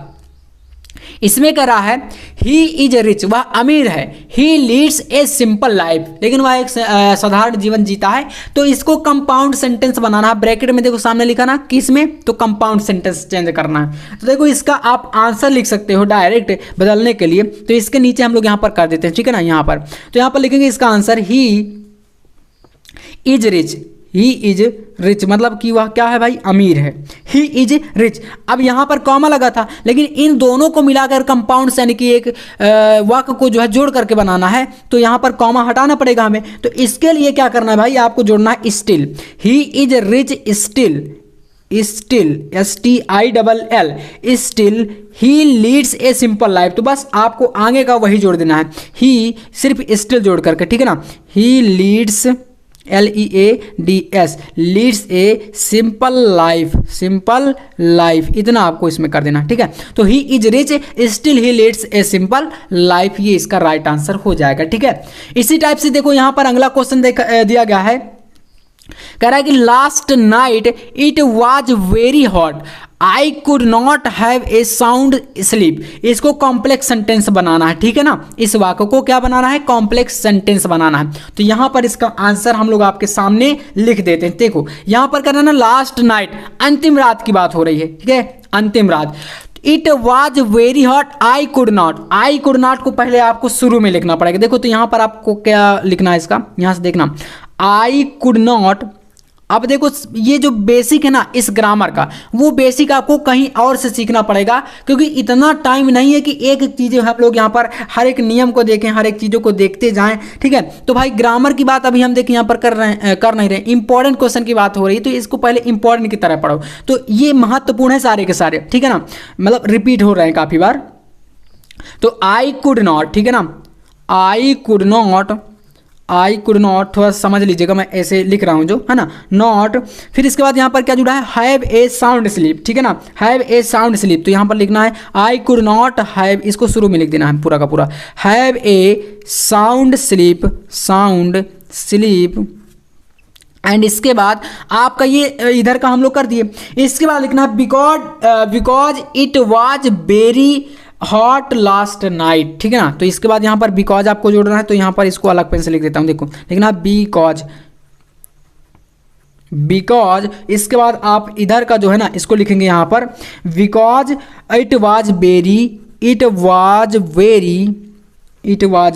इसमें कह रहा है ही इज रिच, वह अमीर है, ही लीड्स ए सिंपल लाइफ, लेकिन वह एक साधारण जीवन जीता है, तो इसको कंपाउंड सेंटेंस बनाना है। ब्रैकेट में देखो सामने लिखा ना किस में, तो कंपाउंड सेंटेंस चेंज करना है। तो देखो इसका आप आंसर लिख सकते हो डायरेक्ट बदलने के लिए, तो इसके नीचे हम लोग यहाँ पर कर देते हैं, ठीक है ना, यहाँ पर तो यहाँ पर लिखेंगे इसका answer he is rich, he is rich, मतलब कि वह क्या है भाई, अमीर है, ही इज रिच। अब यहाँ पर कॉमा लगा था, लेकिन इन दोनों को मिलाकर कंपाउंड यानी कि एक वाक्य को जो है जोड़ करके बनाना है, तो यहाँ पर कॉमा हटाना पड़ेगा हमें। तो इसके लिए क्या करना है भाई, आपको जोड़ना है still, he is rich still, STILL still he leads a simple life, तो बस आपको आगे का वही जोड़ देना है, ही सिर्फ स्टिल जोड़ करके, ठीक है ना, he leads LEADS leads a simple life, इतना आपको इसमें कर देना, ठीक है। तो he is rich still he leads a simple life, ये इसका राइट आंसर हो जाएगा, ठीक है। इसी टाइप से देखो यहाँ पर अगला क्वेश्चन दिया गया है, कह रहा है कि last night it was very hot, I could not have a sound sleep, इसको कॉम्प्लेक्स सेंटेंस बनाना है, ठीक है ना, इस वाक्य को क्या बनाना है, कॉम्प्लेक्स सेंटेंस बनाना है। तो यहां पर इसका आंसर हम लोग आपके सामने लिख देते हैं। देखो यहां पर करना ना, लास्ट नाइट, अंतिम रात की बात हो रही है, ठीक है, अंतिम रात। It was very hot, I could not को पहले आपको शुरू में लिखना पड़ेगा। देखो तो यहां पर आपको क्या लिखना है, इसका यहां से देखना, आई कुड नॉट। अब देखो ये जो बेसिक है ना इस ग्रामर का, वो बेसिक आपको कहीं और से सीखना पड़ेगा, क्योंकि इतना टाइम नहीं है कि एक एक चीज़ें हम लोग यहाँ पर हर एक नियम को देखें, हर एक चीज़ों को देखते जाएं, ठीक है। तो भाई ग्रामर की बात अभी हम देखें यहाँ पर कर नहीं रहे, इंपॉर्टेंट क्वेश्चन की बात हो रही है, तो इसको पहले इंपॉर्टेंट की तरह पढ़ो। तो ये महत्वपूर्ण है सारे के सारे, ठीक है ना, मतलब रिपीट हो रहे हैं काफ़ी बार। तो आई कुड नॉट, ठीक है ना, आई कुड नॉट, थोड़ा समझ लीजिएगा, मैं ऐसे लिख रहा हूँ जो है ना, नॉट, फिर इसके बाद यहाँ पर क्या जुड़ा है, हैव ए साउंड स्लीप, ठीक है ना, हैव ए साउंड स्लीप, तो यहाँ पर लिखना है आई कुड नॉट हैव, इसको शुरू में लिख देना है पूरा का पूरा, have a sound sleep, and इसके बाद आपका ये इधर का हम लोग कर दिए। इसके बाद लिखना है because it was very hot last night, ठीक है ना। तो इसके बाद यहाँ पर बिकॉज आपको जोड़ना है, तो यहाँ पर इसको अलग पेन से लिख देता हूँ, देखो लिखना बिकॉज, इसके बाद आप इधर का जो है ना इसको लिखेंगे यहाँ पर, because it was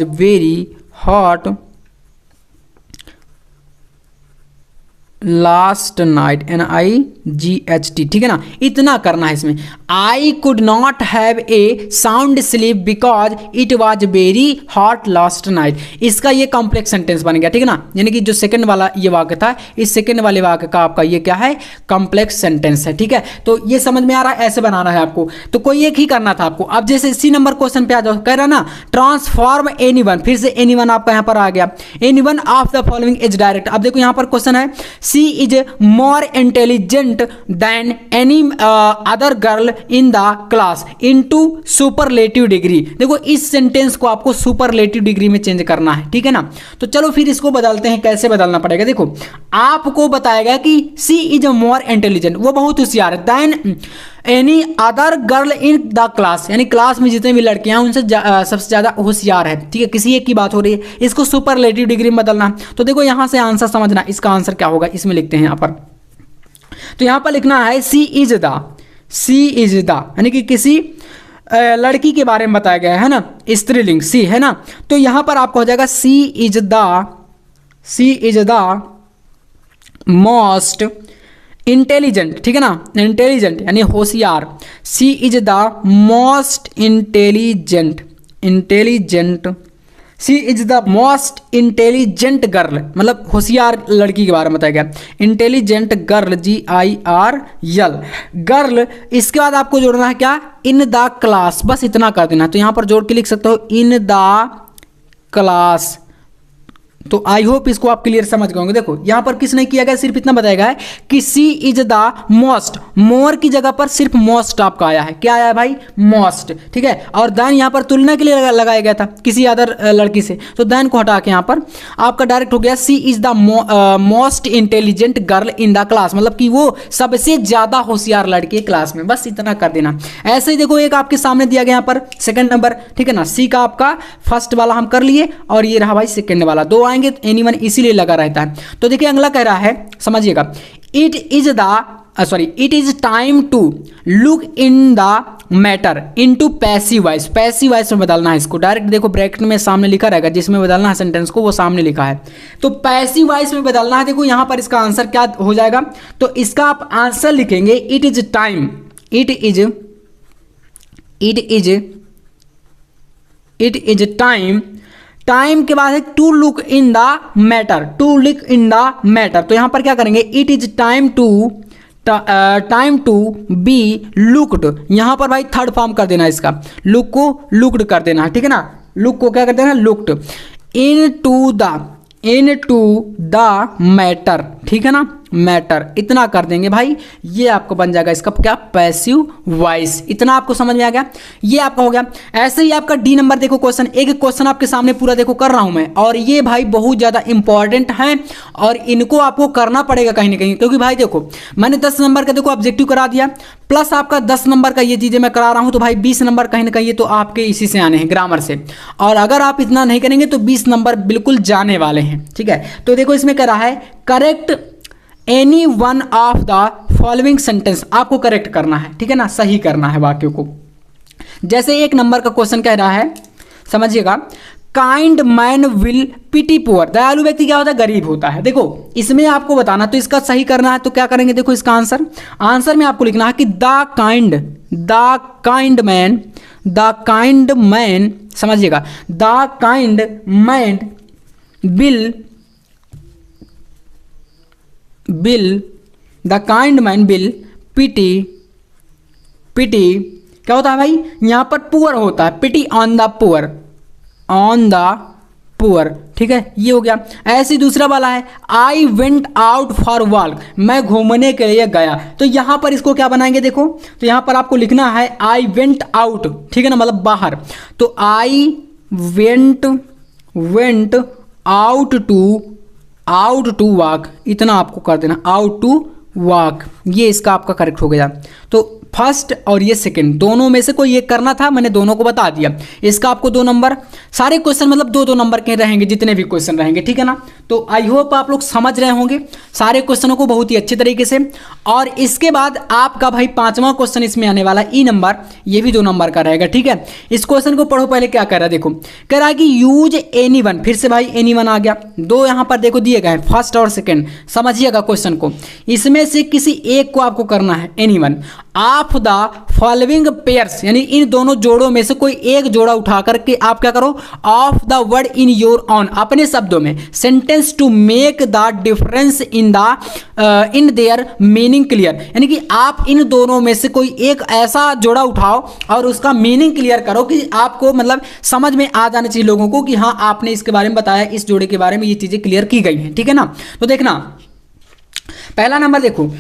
very hot last night, NIGHT, ठीक है ना, इतना करना है इसमें। I could not have a sound sleep because it was very hot last night, इसका ये कॉम्प्लेक्स सेंटेंस बन गया, ठीक है ना, यानी कि जो सेकंड वाला ये वाक्य था, इस सेकंड वाले वाक्य का आपका ये क्या है, कॉम्प्लेक्स सेंटेंस है, ठीक है। तो ये समझ में आ रहा है, ऐसे बनाना है आपको, तो कोई एक ही करना था आपको। अब जैसे सी नंबर क्वेश्चन पे आ जाओ, कह रहा ना ट्रांसफॉर्म एनीवन, फिर से एनीवन आपका यहाँ पर आ गया, anyone of the following is direct. अब देखो यहाँ पर क्वेश्चन है she is more intelligent than any other girl in the class into superlative degree. देखो इस सेंटेंस को आपको सुपरलेटिव डिग्री में चेंज करना है, ठीक है ना। तो चलो फिर इसको बदलते हैं, कैसे बदलना पड़ेगा। देखो आपको बताएगा कि सी इज मोर इंटेलिजेंट, वो बहुत होशियार है, than any other girl in the class, यानी क्लास में जितने भी लड़कियां हैं उनसे सबसे ज्यादा होशियार है, ठीक है। किसी एक की बात हो रही है, इसको सुपरलेटिव डिग्री में बदलना। तो देखो यहां से आंसर समझना, इसका आंसर क्या होगा, इसमें लिखते हैं यहां पर। तो यहां पर लिखना है सी इज द, यानी कि किसी लड़की के बारे में बताया गया है ना, स्त्रीलिंग सी है ना। तो यहां पर आपको हो जाएगा she is the most intelligent, ठीक है ना, इंटेलिजेंट यानी होशियार। She is the most intelligent, she is the most intelligent girl, मतलब होशियार लड़की के बारे में बताया गया। Intelligent girl, GIRL girl. इसके बाद आपको जोड़ना है क्या, इन द क्लास, बस इतना कर देना। तो यहां पर जोड़ के लिख सकते हो इन द क्लास। तो आई होप इसको आप क्लियर समझ गए होंगे। देखो यहां पर किसने किया गया, सिर्फ इतना बताया गया है कि सी इज द मोस्ट, मोर की जगह पर सिर्फ मोस्ट आपका आया है। क्या आया है भाई, मोस्ट, ठीक है। और देन यहां पर तुलना के लिए लगाया गया था किसी अदर लड़की से, तो देन को हटा के यहां पर आपका डायरेक्ट हो गया she is the most intelligent girl in the class, मतलब कि वो सबसे ज्यादा होशियार लड़की है क्लास में, बस इतना कर देना। ऐसे ही देखो एक आपके सामने दिया गया यहां पर सेकंड नंबर, ठीक है ना। सी का आपका फर्स्ट वाला हम कर लिए और ये रहा भाई सेकंड वाला, दो आएंगे एनीवन इसीलिए लगा रहता है। तो देखिए अगला कह रहा है, समझिएगा, it is time to look in the matter into passive voice. Passive voice में बदलना है इसको, डायरेक्ट देखो ब्रैकेट में सामने लिखा रहेगा, जिसमें बदलना है सेंटेंस को वो सामने लिखा है। तो पैसिव वॉइस में बदलना है। देखो यहां पर इसका आंसर क्या हो जाएगा, तो इसका आप आंसर लिखेंगे it is time, it is time, time के बाद है to look in the matter, to look in the matter. तो यहां पर क्या करेंगे, it is time to be looked. यहां पर भाई थर्ड फॉर्म कर देना इसका, लुक को लुक्ड कर देना है, ठीक है ना। लुक को क्या कर देना, looked. Into the matter, ठीक है ना, मैटर, इतना कर देंगे भाई, ये आपको बन जाएगा इसका क्या, पैसिव वॉइस। इतना आपको समझ में आ गया, ये आपका हो गया। ऐसे ही आपका डी नंबर देखो क्वेश्चन, एक क्वेश्चन आपके सामने पूरा देखो कर रहा हूं मैं, और ये भाई बहुत ज्यादा इंपॉर्टेंट है और इनको आपको करना पड़ेगा कहीं ना कहीं, क्योंकि भाई देखो मैंने 10 नंबर का देखो ऑब्जेक्टिव करा दिया, प्लस आपका 10 नंबर का ये चीजें मैं करा रहा हूं, तो भाई 20 नंबर कहीं ना कहीं तो आपके इसी से आने हैं, ग्रामर से। और अगर आप इतना नहीं करेंगे तो 20 नंबर बिल्कुल जाने वाले हैं, ठीक है। तो देखो इसमें कह रहा है correct any one of the following sentence, आपको करेक्ट करना है, ठीक है ना, सही करना है वाक्यों को। जैसे एक नंबर का क्वेश्चन कह रहा है, समझिएगा, kind man will pity poor, दयालु व्यक्ति क्या होता है, गरीब होता है। देखो इसमें आपको बताना, तो इसका सही करना है, तो क्या करेंगे, देखो इसका आंसर में आपको लिखना है कि द काइंड मैन, समझिएगा, the kind man the kind man will pity, क्या होता है भाई, यहां पर पुअर होता है, पिटी ऑन द पुअर, ठीक है, ये हो गया। ऐसे दूसरा वाला है, आई वेंट आउट फॉर वॉक, मैं घूमने के लिए गया। तो यहां पर इसको क्या बनाएंगे, देखो तो यहां पर आपको लिखना है आई वेंट आउट, ठीक है ना, मतलब बाहर। तो I went out to walk, इतना आपको कर देना, आउट टू वॉक, ये इसका आपका करेक्ट हो गया। तो फर्स्ट और ये सेकंड दोनों में से कोई एक करना था, मैंने दोनों को बता दिया। इसका आपको 2 नंबर, सारे क्वेश्चन मतलब 2-2 नंबर के रहेंगे, जितने भी क्वेश्चन रहेंगे, ठीक है ना। तो आई होप आप लोग समझ रहे होंगे सारे क्वेश्चनों को बहुत ही अच्छे तरीके से। और इसके बाद आपका भाई 5वां क्वेश्चन इसमें आने वाला ई नंबर, ये भी 2 नंबर का रहेगा, ठीक है। इस क्वेश्चन को पढ़ो पहले, क्या कह रहा है, देखो कह रहा है कि यूज एनी वन, फिर से भाई एनी वन आ गया, 2 यहां पर देखो दिए गए हैं, फर्स्ट और सेकेंड। समझिएगा क्वेश्चन को, इसमें से किसी एक को आपको करना है, any one of the following pairs, यानी इन दोनों जोड़ों में से कोई एक जोड़ा उठा करके आप क्या करो, of the word in your own, अपने शब्दों में, sentence to make the difference in their meaning clear, यानी कि आप इन दोनों में से कोई एक ऐसा जोड़ा उठाओ और उसका मीनिंग क्लियर करो कि आपको मतलब समझ में आ जाना चाहिए लोगों को कि हाँ आपने इसके बारे में बताया, इस जोड़े के बारे में ये चीजें क्लियर की गई हैं, ठीक है ना। तो देखना पहला नंबर देखो,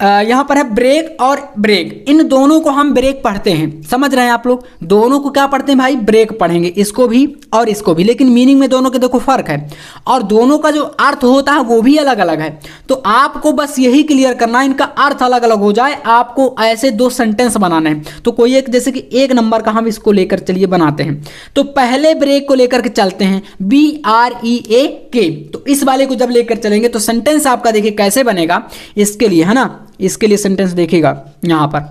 यहाँ पर है ब्रेक और ब्रेक, इन दोनों को हम ब्रेक पढ़ते हैं, समझ रहे हैं आप लोग, दोनों को क्या पढ़ते हैं भाई, ब्रेक पढ़ेंगे, इसको भी और इसको भी, लेकिन मीनिंग में दोनों के देखो फर्क है और दोनों का जो अर्थ होता है वो भी अलग अलग है। तो आपको बस यही क्लियर करना है, इनका अर्थ अलग अलग हो जाए, आपको ऐसे दो सेंटेंस बनाने हैं। तो कोई एक, जैसे कि एक नंबर का हम इसको लेकर चलिए बनाते हैं। तो पहले ब्रेक को लेकर के चलते हैं, BREAK, तो इस वाले को जब लेकर चलेंगे तो सेंटेंस आपका देखिए कैसे बनेगा, इसके लिए है ना, इसके लिए सेंटेंस देखिएगा यहां पर,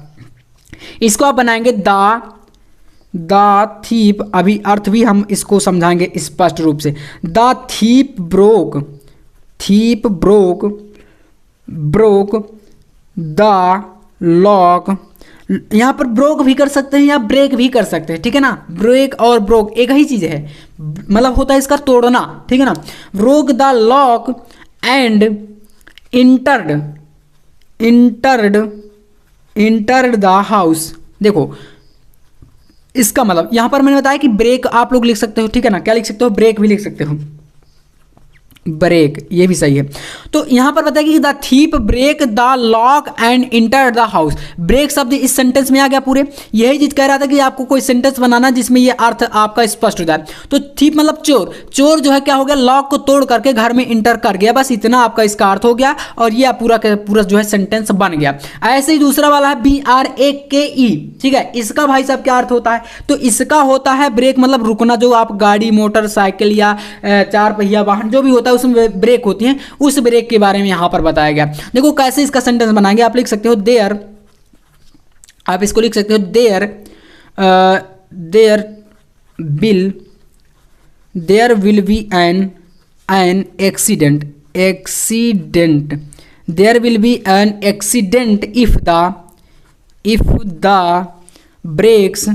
इसको आप बनाएंगे द थीप, अभी अर्थ भी हम इसको समझाएंगे स्पष्ट रूप से। The thief broke the lock, यहां पर ब्रोक भी कर सकते हैं या ब्रेक भी कर सकते हैं, ठीक है ना, ब्रेक और ब्रोक एक ही चीज है, मतलब होता है इसका तोड़ना, ठीक है ना। Broke the lock and entered the house, देखो इसका मतलब यहां पर मैंने बताया कि ब्रेक आप लोग लिख सकते हो, ठीक है ना, क्या लिख सकते हो, ब्रेक भी लिख सकते हो, ब्रेक, ये भी सही है। तो यहां पर बताया कि the thief break the lock and enter the house, break शब्द इस सेंटेंस में आ गया पूरे, यही चीज कह रहा था कि आपको कोई सेंटेंस बनाना जिसमें ये अर्थ आपका स्पष्ट हो जाए। तो थीप मतलब चोर, चोर जो है क्या हो गया, लॉक को तोड़ करके घर में इंटर कर गया, बस इतना आपका इसका अर्थ हो गया और ये पूरा पूरा जो है सेंटेंस बन गया। ऐसे ही दूसरा वाला है BRAKE, ठीक है, इसका भाई साहब क्या अर्थ होता है, तो इसका होता है ब्रेक मतलब रुकना, जो आप गाड़ी मोटरसाइकिल या चार पहिया वाहन जो भी होता है उसमें ब्रेक होती हैं, उस ब्रेक के बारे में यहां पर बताया गया। देखो कैसे इसका सेंटेंस बनाएंगे, आप लिख सकते हो देयर, आप इसको लिख सकते हो there will be an accident, there will be an accident if the brakes,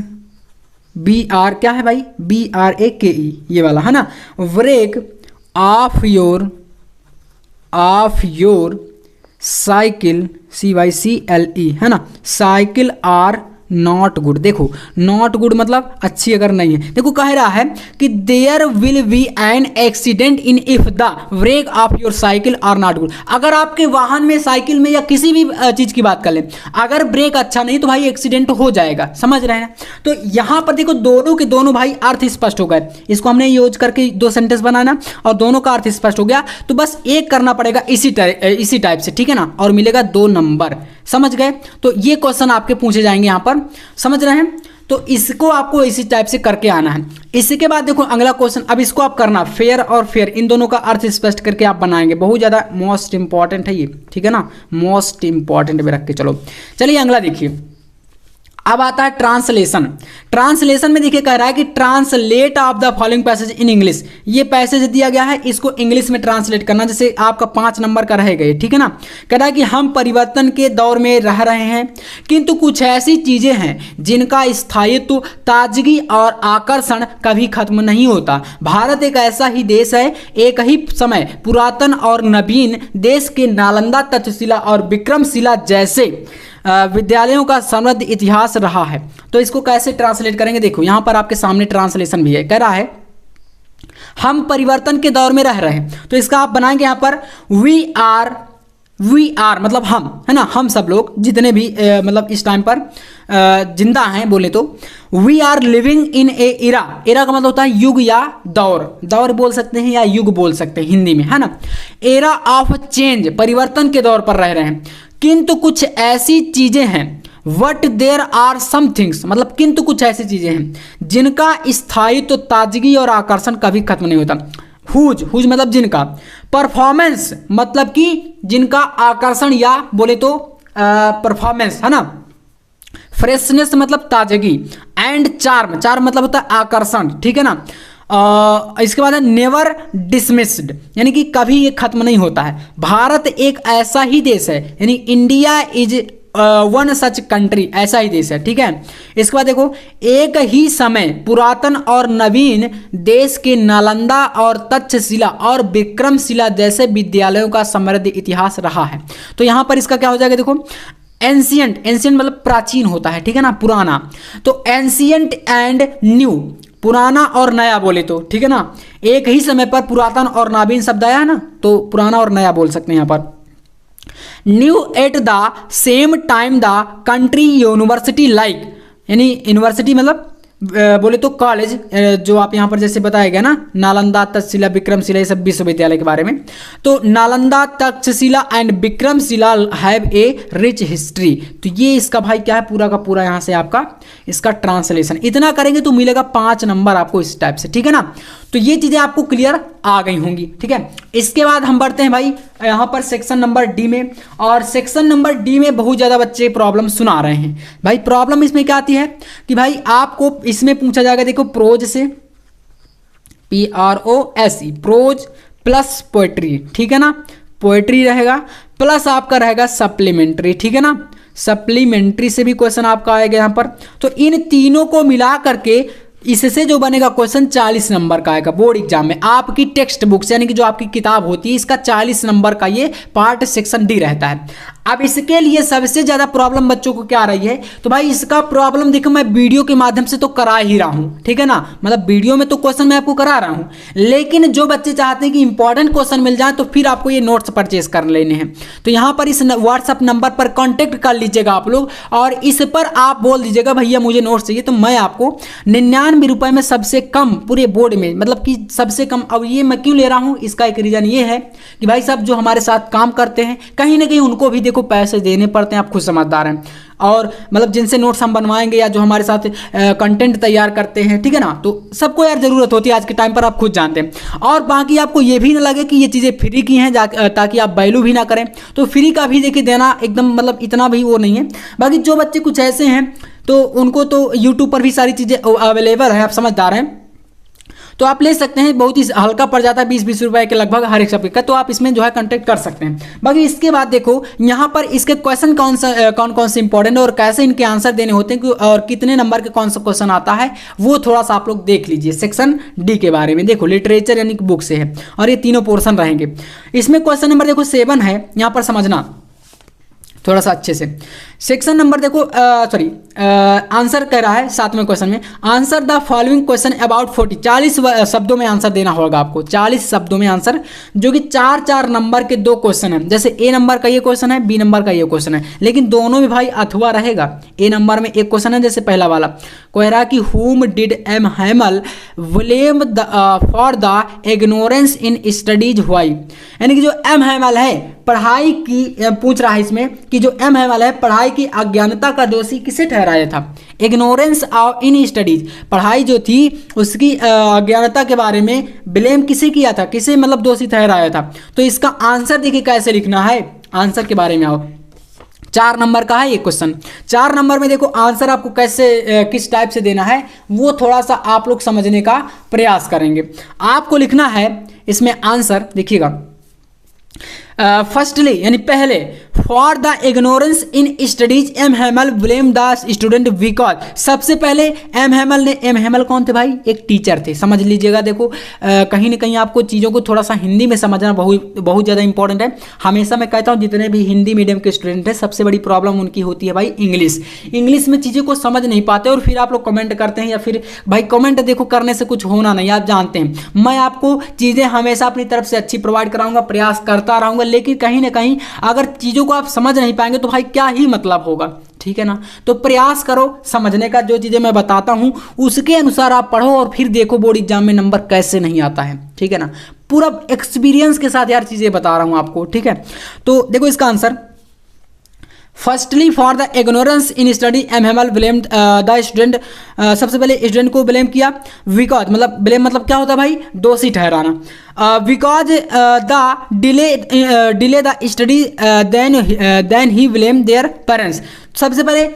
BR क्या है भाई, BRAKE, ये वाला है ना, brake of your cycle, CYCLE है ना, साइकिल आर नॉट गुड, देखो नॉट गुड मतलब अच्छी अगर नहीं है। देखो कह रहा है कि there will be an accident in if the brake of your cycle are not good, अगर आपके वाहन में, साइकिल में या किसी भी चीज की बात कर लें, अगर ब्रेक अच्छा नहीं तो भाई एक्सीडेंट हो जाएगा, समझ रहे हैं। तो यहां पर देखो दोनों के दोनों भाई अर्थ स्पष्ट हो गए, इसको हमने यूज करके दो सेंटेंस बनाना और दोनों का अर्थ स्पष्ट हो गया, तो बस एक करना पड़ेगा इसी टाइप से, ठीक है ना, और मिलेगा 2 नंबर, समझ गए। तो ये क्वेश्चन आपके पूछे जाएंगे यहां पर, समझ रहे हैं, तो इसको आपको इसी टाइप से करके आना है। इसके बाद देखो अगला क्वेश्चन, अब इसको आप करना फेयर और फेयर, इन दोनों का अर्थ स्पष्ट करके आप बनाएंगे, बहुत ज्यादा मोस्ट इंपॉर्टेंट है ये, ठीक है ना, मोस्ट इंपॉर्टेंट में रख के चलो। चलिए अगला देखिए, अब आता है ट्रांसलेशन। ट्रांसलेशन में देखिए कह रहा है कि translate of the following passage in English, ये पैसेज दिया गया है, इसको इंग्लिश में ट्रांसलेट करना, जैसे आपका 5 नंबर का रहेगा ये, ठीक है ना। कह रहा है कि हम परिवर्तन के दौर में रह रहे हैं, किंतु कुछ ऐसी चीजें हैं जिनका स्थायित्व, ताजगी और आकर्षण कभी खत्म नहीं होता। भारत एक ऐसा ही देश है, एक ही समय पुरातन और नवीन देश के नालंदा, तक्षशिला और विक्रमशिला जैसे विद्यालयों का समृद्ध इतिहास रहा है। तो इसको कैसे ट्रांसलेट करेंगे, देखो यहां पर आपके सामने ट्रांसलेशन भी है, कह रहा है हम परिवर्तन के दौर में रह रहे हैं, तो इसका आप बनाएंगे यहां पर वी आर मतलब हम, है ना, हम सब लोग जितने भी मतलब इस टाइम पर जिंदा हैं बोले तो, वी आर लिविंग इन ए इरा, इरा का मतलब होता है युग या दौर, दौर बोल सकते हैं या युग बोल सकते हैं हिंदी में, है ना। एरा ऑफ चेंज, परिवर्तन के दौर पर रह रहे हैं, किंतु कुछ ऐसी चीजें हैं, but there are some things, मतलब किंतु कुछ ऐसी चीजें हैं जिनका स्थायित्व, ताजगी और आकर्षण कभी खत्म नहीं होता। हुज मतलब जिनका, परफॉर्मेंस मतलब कि जिनका आकर्षण या बोले तो परफॉर्मेंस, है ना, फ्रेशनेस मतलब ताजगी, एंड चार्म मतलब होता है आकर्षण, ठीक है ना। इसके बाद है नेवर डिसमिस्ड, यानी कि कभी ये खत्म नहीं होता है। भारत एक ऐसा ही देश है, यानी India is one such country, ऐसा ही देश है, ठीक है। इसके बाद देखो, एक ही समय पुरातन और नवीन देश के नालंदा और तक्षशिला और विक्रमशिला जैसे विद्यालयों का समृद्ध इतिहास रहा है। तो यहां पर इसका क्या हो जाएगा, देखो एंशियंट मतलब प्राचीन होता है, ठीक है ना, पुराना, तो एंशियंट एंड न्यू, पुराना और नया बोले तो, ठीक है ना, एक ही समय पर पुरातन और नवीन शब्द आया है ना, तो पुराना और नया बोल सकते हैं यहाँ पर। New at the same time the country university like, यानी यूनिवर्सिटी मतलब बोले तो कॉलेज, जो आप यहाँ पर जैसे बताया गया ना, नालंदा, तक्षशिला, विक्रमशिला, ये सब विश्वविद्यालय के बारे में। तो Nalanda, Takshashila and Vikramshila have a rich history. तो ये इसका भाई क्या है, पूरा का पूरा यहाँ से आपका इसका ट्रांसलेशन। इतना करेंगे तो मिलेगा 5 नंबर आपको इस टाइप से, ठीक है ना। तो ये चीज़ें आपको क्लियर आ गई होंगी, ठीक है। इसके बाद हम बढ़ते हैं भाई यहाँ पर सेक्शन नंबर डी में। और सेक्शन नंबर डी में बहुत ज़्यादा बच्चे प्रॉब्लम सुना रहे हैं भाई। प्रॉब्लम इसमें क्या आती है कि भाई आपको इसमें पूछा जाएगा, देखो प्रोज से, PROSE, प्रोज प्लस पोएट्री, ठीक है ना। पोएट्री रहेगा प्लस आपका रहेगा सप्लीमेंट्री, ठीक है ना। सप्लीमेंट्री से भी क्वेश्चन आपका आएगा यहाँ पर। तो इन तीनों को मिला करके इससे जो बनेगा क्वेश्चन 40 नंबर का आएगा बोर्ड एग्जाम में। आपकी टेक्स्ट बुक यानी कि जो आपकी किताब होती है, इसका 40 नंबर का ये पार्ट सेक्शन डी रहता है। अब इसके लिए सबसे ज़्यादा प्रॉब्लम बच्चों को क्या आ रही है, तो भाई इसका प्रॉब्लम देखो मैं वीडियो के माध्यम से तो करा ही रहा हूँ, ठीक है ना। मतलब वीडियो में तो क्वेश्चन मैं आपको करा रहा हूँ, लेकिन जो बच्चे चाहते हैं कि इंपॉर्टेंट क्वेश्चन मिल जाए तो फिर आपको ये नोट्स परचेज कर लेने हैं। तो यहाँ पर इस व्हाट्सअप नंबर पर कॉन्टेक्ट कर लीजिएगा आप लोग, और इस पर आप बोल दीजिएगा भैया मुझे नोट्स चाहिए, तो मैं आपको 99 रुपये में सबसे कम पूरे बोर्ड में, मतलब कि सबसे कम। अब ये मैं क्यों ले रहा हूँ, इसका एक रीज़न ये है कि भाई सब जो हमारे साथ काम करते हैं कहीं ना कहीं उनको भी देखो पैसे देने पड़ते हैं, आप खुद समझदार हैं। और मतलब जिनसे नोट्स हम बनवाएंगे या जो हमारे साथ कंटेंट तैयार करते हैं, ठीक है ना, तो सबको यार ज़रूरत होती है आज के टाइम पर, आप खुद जानते हैं। और बाकी आपको ये भी ना लगे कि ये चीज़ें फ्री की हैं, ताकि आप वैल्यू भी ना करें। तो फ्री का भी देखिए देना एकदम मतलब इतना भी वो नहीं है। बाकी जो बच्चे कुछ ऐसे हैं तो उनको तो यूट्यूब पर भी सारी चीज़ें अवेलेबल है, आप समझदार हैं, तो आप ले सकते हैं। बहुत ही हल्का पड़ जाता है, 20-20 रुपए के लगभग हर एक सब्जेक्ट का, तो आप इसमें जो है कांटेक्ट कर सकते हैं। बाकी इसके बाद देखो यहाँ पर इसके क्वेश्चन कौन कौन से इंपॉर्टेंट है और कैसे इनके आंसर देने होते हैं, और कितने नंबर के कौन सा क्वेश्चन आता है, वो थोड़ा सा आप लोग देख लीजिए। सेक्शन डी के बारे में देखो, लिटरेचर यानी कि बुक से है, और ये तीनों पोर्शन रहेंगे। इसमें क्वेश्चन नंबर देखो 7 है, यहाँ पर समझना थोड़ा सा अच्छे से। सेक्शन नंबर देखो आंसर कह रहा है 7वें क्वेश्चन में, answer the following question about 40 शब्दों में आंसर देना होगा आपको, 40 शब्दों में आंसर, जो कि 4-4 नंबर के 2 क्वेश्चन हैं। जैसे ए नंबर का ये क्वेश्चन है, बी नंबर का ये क्वेश्चन है, लेकिन दोनों में भाई अथवा रहेगा। ए नंबर में एक क्वेश्चन है, जैसे पहला वाला कह रहा कि whom did M Hamel blame for the ignorance in studies why, यानी कि जो एम हैमल है पढ़ाई की, पूछ रहा है इसमें कि जो एम हैमल है पढ़ाई की अज्ञानता का दोषी किसे ठहराया था। इग्नोरेंस इन स्टडीज, पढ़ाई जो थी उसकी अज्ञानता के बारे में ब्लेम किसे किया था, किसे मतलब दोषी ठहराया था। तो इसका आंसर देखिए कैसे लिखना है, आंसर के बारे में आओ। 4 नंबर का है ये क्वेश्चन। 4 नंबर में देखो आंसर आपको कैसे किस टाइप से देना है वो थोड़ा सा आप लोग समझने का प्रयास करेंगे। आपको लिखना है इसमें आंसर, देखिएगा फर्स्टली यानी पहले, for the ignorance in studies M Hamel blame the student because. सबसे पहले एम हैमल ने, एम हैमल कौन थे भाई, एक टीचर थे, समझ लीजिएगा। देखो कहीं ना कहीं आपको चीज़ों को थोड़ा सा हिंदी में समझना बहुत ज़्यादा इंपॉर्टेंट है। हमेशा मैं कहता हूँ जितने भी हिंदी मीडियम के स्टूडेंट हैं सबसे बड़ी प्रॉब्लम उनकी होती है भाई इंग्लिश में चीज़ों को समझ नहीं पाते, और फिर आप लोग कमेंट करते हैं, या फिर भाई कमेंट देखो करने से कुछ होना नहीं, आप जानते हैं मैं आपको चीज़ें हमेशा अपनी तरफ से अच्छी प्रोवाइड कराऊंगा, प्रयास करता रहूँगा, लेकिन कहीं ना कहीं अगर चीज़ों को आप समझ नहीं पाएंगे तो भाई क्या ही मतलब होगा, ठीक है ना। तो प्रयास करो समझने का, जो चीज़ें मैं बताता हूँ उसके अनुसार आप पढ़ो, और फिर देखो बोर्ड एग्जाम में नंबर कैसे नहीं आता है, ठीक है ना। पूरा एक्सपीरियंस के साथ यार चीज़ें बता रहा हूँ आपको, ठीक है। तो देखो इसका answer, firstly for the ignorance in study M Hamel blamed the student, सबसे पहले स्टूडेंट को ब्लेम किया। बिकॉज मतलब ब्लेम मतलब क्या होता है भाई, दोषी ठहराना। Because the delay the study then he blame their parents, सबसे पहले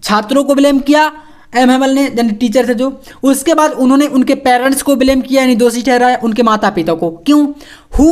छात्रों को ब्लेम किया एम हैमल ने, यानी टीचर थे जो। उसके बाद उन्होंने उनके पेरेंट्स को ब्लेम किया, यानी दोषी ठहराया उनके माता पिता को। क्यों, who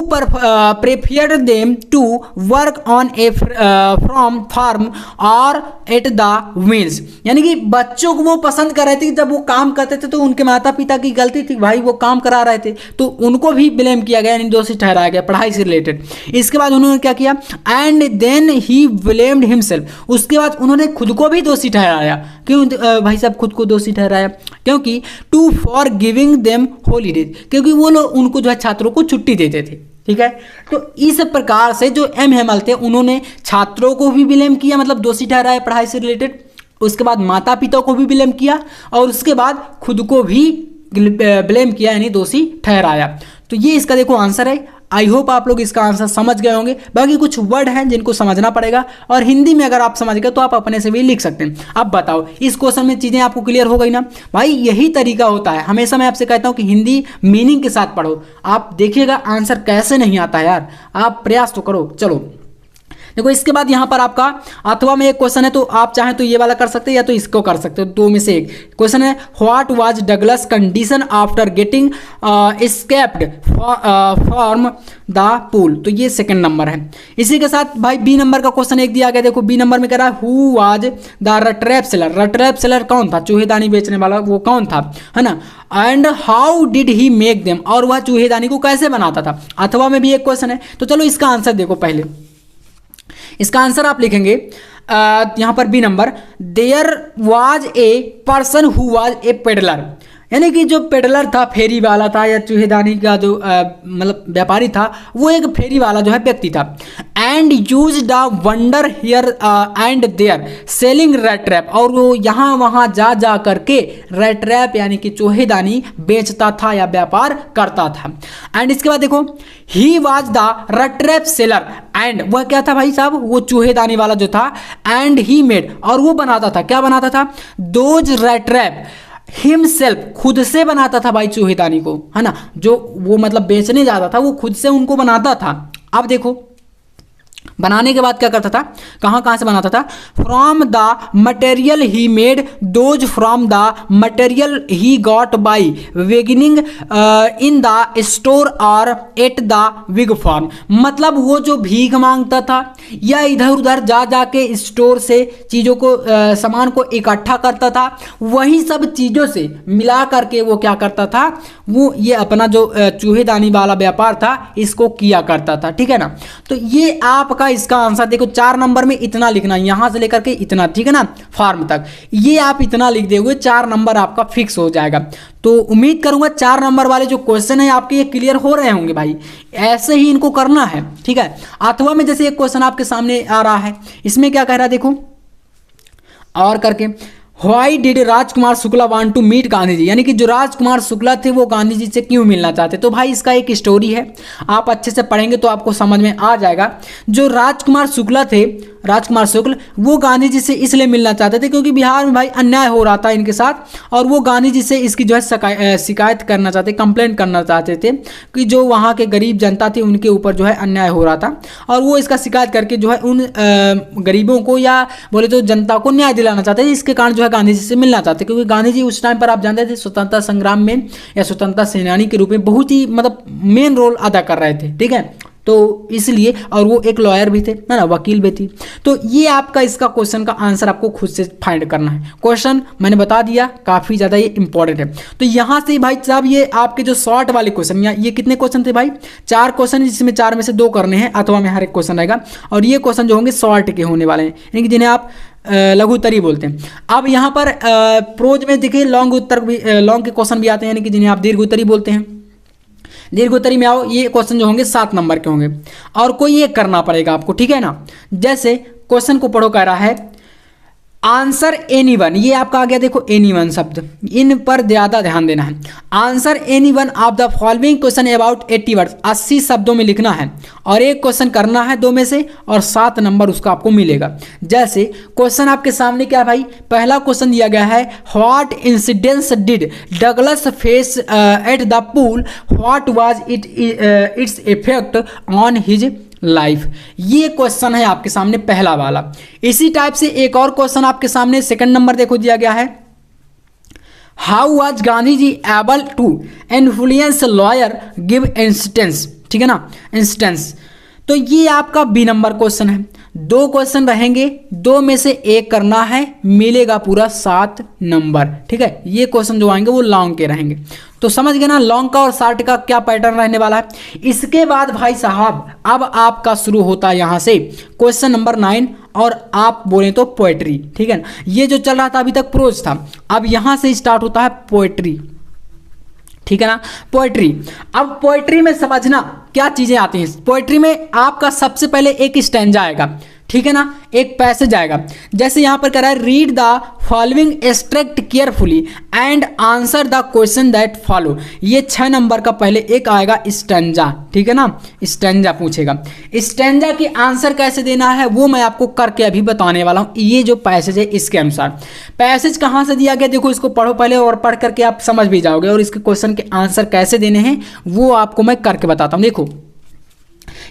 prepared them to work on a from farm or at the mills, यानी कि बच्चों को वो पसंद कर रहे थे कि जब वो काम करते थे तो उनके माता पिता की गलती थी भाई, वो काम करा रहे थे तो उनको भी ब्लेम किया गया, यानी दोषी ठहराया गया पढ़ाई से रिलेटेड। इसके बाद उन्होंने क्या किया, and then he blamed himself, उसके बाद उन्होंने खुद को भी दोषी ठहराया। क्यों भाई साहब खुद को दोषी ठहराया, क्योंकि to for giving them holidays, क्योंकि वो लोग उनको जो है छात्रों को छुट्टी देते थे, ठीक है। तो इस प्रकार से जो एम हेमल थे उन्होंने छात्रों को भी ब्लेम किया, मतलब दोषी ठहराया पढ़ाई से रिलेटेड, उसके बाद माता पिता को भी ब्लेम किया और उसके बाद खुद को भी ब्लेम किया, यानी दोषी ठहराया। तो ये इसका देखो आंसर है। आई होप आप लोग इसका आंसर समझ गए होंगे। बाकी कुछ वर्ड हैं जिनको समझना पड़ेगा और हिंदी में अगर आप समझ गए तो आप अपने से भी लिख सकते हैं। अब बताओ इस क्वेश्चन में चीज़ें आपको क्लियर हो गई ना भाई? यही तरीका होता है, हमेशा मैं आपसे कहता हूं कि हिंदी मीनिंग के साथ पढ़ो। आप देखिएगा आंसर कैसे नहीं आता है यार, आप प्रयास तो करो। चलो देखो इसके बाद यहाँ पर आपका अथवा में एक क्वेश्चन है, तो आप चाहें तो ये वाला कर सकते हैं या तो इसको कर सकते हो, दो में से एक क्वेश्चन है। What was Douglas condition after getting escaped from the pool? तो ये सेकंड नंबर है। इसी के साथ भाई बी नंबर का क्वेश्चन एक दिया गया, देखो बी नंबर में कह रहा है who was the rattrap seller? Rattrap seller कौन था? चूहेदानी बेचने वाला वो कौन था, है ना? And how did he make them? और वह चूहेदानी को कैसे बनाता था? अथवा में भी एक क्वेश्चन है। तो चलो इसका आंसर देखो। पहले इसका आंसर आप लिखेंगे यहां पर B number, there was a person who was a peddler, यानी कि जो पेडलर था, फेरी वाला था या चूहेदानी का जो मतलब व्यापारी था, वो एक फेरी वाला जो है व्यक्ति था। And use the wander here and there selling rat trap, और वो यहाँ वहाँ जा जा करके रेड ट्रैप यानी कि चूहेदानी बेचता था या व्यापार करता था। एंड इसके बाद देखो he was the red trap seller, and वह क्या था भाई साहब? वो चूहेदानी वाला जो था। एंड ही मेड, और वो बनाता था, क्या बनाता था? दोज रेड ट्रैप हिमसेल्फ, खुद से बनाता था भाई चूहेदानी को, है ना? जो वो मतलब बेचने जाता था वो खुद से उनको बनाता था। अब देखो बनाने के बाद क्या करता था, कहाँ कहाँ से बनाता था? From the material he made those from the material he got by beginning in the store और एट द विग फार्म, मतलब वो जो भीख मांगता था या इधर उधर जा जाके स्टोर से चीज़ों को सामान को इकट्ठा करता था, वही सब चीज़ों से मिला करके वो क्या करता था? वो ये अपना जो चूहेदानी वाला व्यापार था इसको किया करता था, ठीक है ना? तो ये आपका इसका आंसर देखो 4 नंबर में इतना लिखना, यहां से लेकर के इतना, ठीक है ना, फार्म तक, ये आप इतना लिख दोगे 4 नंबर आपका फिक्स हो जाएगा। तो उम्मीद करूंगा 4 नंबर वाले जो क्वेश्चन है आपके ये क्लियर हो रहे होंगे भाई, ऐसे ही इनको करना है, ठीक है। अथवा में जैसे एक क्वेश्चन आपके सामने आ रहा है, इसमें क्या कह रहा है देखो, और करके why did Rajkumar Shukla want to meet Gandhi ji, यानी कि जो राजकुमार शुक्ला थे वो गांधी जी से क्यों मिलना चाहते? तो भाई इसका एक स्टोरी है, आप अच्छे से पढ़ेंगे तो आपको समझ में आ जाएगा। जो राजकुमार शुक्ला थे, राजकुमार शुक्ल, वो गांधी जी से इसलिए मिलना चाहते थे क्योंकि बिहार में भाई अन्याय हो रहा था इनके साथ, और वो गांधी जी से इसकी जो है शिकायत करना चाहते, कंप्लेंट करना चाहते थे कि जो वहाँ के गरीब जनता थी उनके ऊपर जो है अन्याय हो रहा था, और वो इसका शिकायत करके जो है उन गरीबों को या बोले तो जनता को न्याय दिलाना चाहते थे। इसके कारण जो है गांधी जी से मिलना चाहते, क्योंकि गांधी जी उस टाइम पर आप जानते थे स्वतंत्रता संग्राम में या स्वतंत्रता सेनानी के रूप में बहुत ही मतलब मेन रोल अदा कर रहे थे, ठीक है। तो इसलिए, और वो एक लॉयर भी थे, है ना, वकील भी थी। तो ये आपका इसका क्वेश्चन का आंसर आपको खुद से फाइंड करना है। क्वेश्चन मैंने बता दिया, काफ़ी ज़्यादा ये इंपॉर्टेंट है। तो यहाँ से भाई साहब ये आपके जो शॉर्ट वाले क्वेश्चन, या ये कितने क्वेश्चन थे भाई? 4 क्वेश्चन, जिसमें 4 में से 2 करने हैं, अथवा में हर एक क्वेश्चन रहेगा, और ये क्वेश्चन जो होंगे शॉर्ट के होने वाले हैं, यानी कि जिन्हें आप लघु उत्तरी बोलते हैं। अब यहाँ पर प्रोज में देखिए लॉन्ग उत्तर भी, लॉन्ग के क्वेश्चन भी आते हैं, यानी कि जिन्हें आप दीर्घ उत्तरी बोलते हैं। दीर्घ उत्तरी में आओ, ये क्वेश्चन जो होंगे 7 नंबर के होंगे, और कोई एक करना पड़ेगा आपको, ठीक है ना। जैसे क्वेश्चन को पढ़ो, कह रहा है आंसर एनीवन, ये आपका आ गया देखो एनीवन शब्द, इन पर ज़्यादा ध्यान देना है। Answer anyone of the following question about 80 words, 80 शब्दों में लिखना है, और एक क्वेश्चन करना है 2 में से, और 7 नंबर उसका आपको मिलेगा। जैसे क्वेश्चन आपके सामने क्या भाई, पहला क्वेश्चन दिया गया है what incidence did Douglas face at the pool, what was its effect on his life, ये क्वेश्चन है आपके सामने पहला वाला। इसी टाइप से एक और क्वेश्चन आपके सामने सेकंड नंबर देखो दिया गया है, how was Gandhi ji able to influence lawyer give instance, ठीक है ना, इंस्टेंस। तो ये आपका बी नंबर क्वेश्चन है। 2 क्वेश्चन रहेंगे, 2 में से एक करना है, मिलेगा पूरा 7 नंबर, ठीक है। ये क्वेश्चन जो आएंगे वो लॉन्ग के रहेंगे। तो समझ गए ना लॉन्ग का और शॉर्ट का क्या पैटर्न रहने वाला है। इसके बाद भाई साहब अब आपका शुरू होता है यहाँ से क्वेश्चन नंबर 9, और आप बोले तो पोएट्री, ठीक है ना। ये जो चल रहा था अभी तक प्रोज था, अब यहाँ से स्टार्ट होता है पोएट्री, ठीक है ना, पोएट्री। अब पोएट्री में समझना क्या चीज़ें आती हैं पोइट्री में। आपका सबसे पहले एक स्टैंजा आएगा, ठीक है ना, एक पैसेज आएगा। जैसे यहाँ पर कह रहा है read the following extract carefully and answer the question that follow. ये 6 नंबर का पहले एक आएगा स्टैंजा, ठीक है ना, स्टैंजा पूछेगा। स्टैंजा की आंसर कैसे देना है वो मैं आपको करके अभी बताने वाला हूँ। ये जो पैसेज है इसके अनुसार, पैसेज कहाँ से दिया गया देखो, इसको पढ़ो पहले और पढ़ करके आप समझ भी जाओगे, और इसके क्वेश्चन के आंसर कैसे देने हैं वो आपको मैं करके बताता हूँ। देखो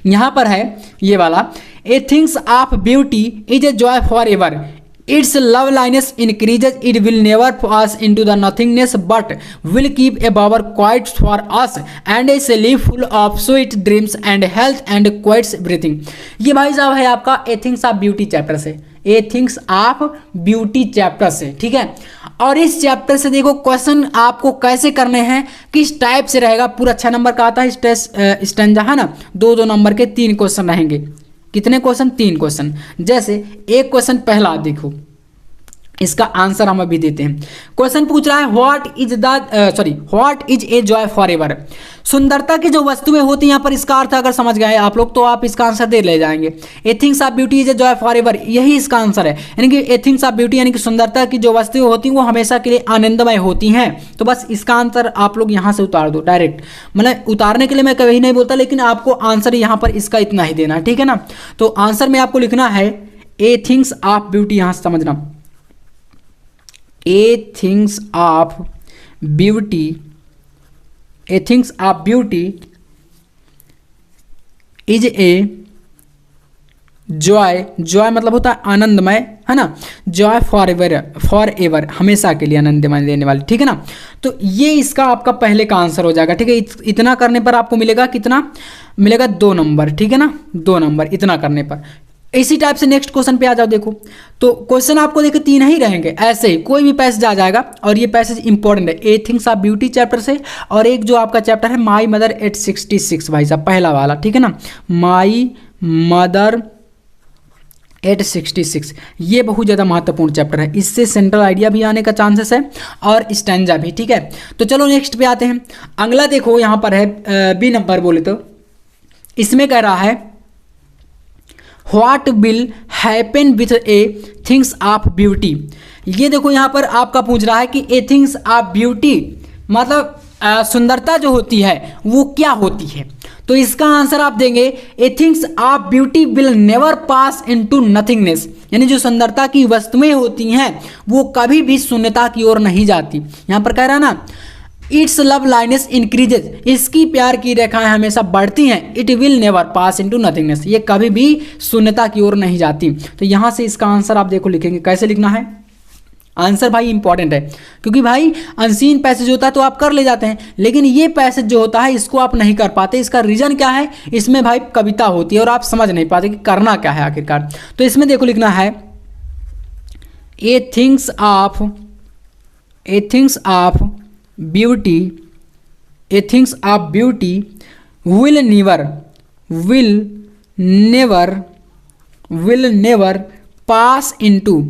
यहाँ पर है ये वाला, a things of beauty is a joy forever, its loveliness increases, it will never pass into the nothingness but will keep a bower quiet for us and a sleep full of sweet dreams and health and quiets breathing. ये भाई साहब है आपका a things of beauty chapter से, a things of beauty chapter से, ठीक है। और इस चैप्टर से देखो क्वेश्चन आपको कैसे करने हैं, किस टाइप से रहेगा, पूरा 6 नंबर का आता है स्टैंजा है ना, 2-2 नंबर के 3 क्वेश्चन रहेंगे। कितने क्वेश्चन? 3 क्वेश्चन। जैसे एक क्वेश्चन पहला देखो, इसका आंसर हम अभी देते हैं। क्वेश्चन पूछ रहा है what is a joy for ever. सुंदरता की जो वस्तुएं होती हैं, यहाँ पर इसका अर्थ अगर समझ गए आप लोग तो आप इसका आंसर दे ले जाएंगे। A things of beauty is a joy forever, यही इसका आंसर है। यानी कि ए थिंग्स ऑफ ब्यूटी यानी कि सुंदरता की जो वस्तुएं होती हैं वो हमेशा के लिए आनंदमय होती हैं। तो बस इसका आंसर आप लोग यहाँ से उतार दो डायरेक्ट, मतलब उतारने के लिए मैं कभी नहीं बोलता, लेकिन आपको आंसर यहाँ पर इसका इतना ही देना है, ठीक है ना। तो आंसर में आपको लिखना है ए थिंग्स ऑफ ब्यूटी, यहाँ से समझना, a things of beauty, a things of beauty is a joy, joy मतलब होता है आनंदमय, है ना, जॉय फॉर एवर हमेशा के लिए आनंदमय देने वाली, ठीक है ना। तो ये इसका आपका पहले का आंसर हो जाएगा, ठीक है। इतना करने पर आपको मिलेगा कितना, मिलेगा 2 नंबर, ठीक है ना, 2 नंबर इतना करने पर। इसी टाइप से नेक्स्ट क्वेश्चन पे आ जाओ। देखो तो क्वेश्चन आपको देखो 3 ही रहेंगे, ऐसे ही कोई भी पैसेज आ जाएगा, और ये पैसेज इंपॉर्टेंट है a things of beauty chapter से, और एक जो आपका चैप्टर है माई मदर 866 भाई साहब, पहला वाला, ठीक है ना, माई मदर 866, ये बहुत ज़्यादा महत्वपूर्ण चैप्टर है, इससे सेंट्रल आइडिया भी आने का चांसेस है और स्टैंजा भी, ठीक है। तो चलो नेक्स्ट पे आते हैं। अगला देखो यहाँ पर है बी नंबर बोले तो, इसमें कह रहा है what will happen with A things of beauty. ये देखो यहाँ पर आपका पूछ रहा है कि ए थिंग्स ऑफ ब्यूटी मतलब सुंदरता जो होती है वो क्या होती है। तो इसका आंसर आप देंगे a things of beauty will never pass into nothingness, यानी जो सुंदरता की वस्तुएं होती हैं वो कभी भी शून्यता की ओर नहीं जाती। यहाँ पर कह रहा है ना इट्स लव लाइनेस इंक्रीजेज, इसकी प्यार की रेखाएं हमेशा बढ़ती हैं, it will never pass into nothingness, ये कभी भी शून्यता की ओर नहीं जाती। तो यहाँ से इसका आंसर आप देखो लिखेंगे, कैसे लिखना है आंसर भाई इंपॉर्टेंट है, क्योंकि भाई अनसीन पैसेज होता है तो आप कर ले जाते हैं, लेकिन ये पैसेज जो होता है इसको आप नहीं कर पाते। इसका रीजन क्या है, इसमें भाई कविता होती है और आप समझ नहीं पाते कि करना क्या है आखिरकार। तो इसमें देखो लिखना है a things of beauty, a things of beauty will never pass into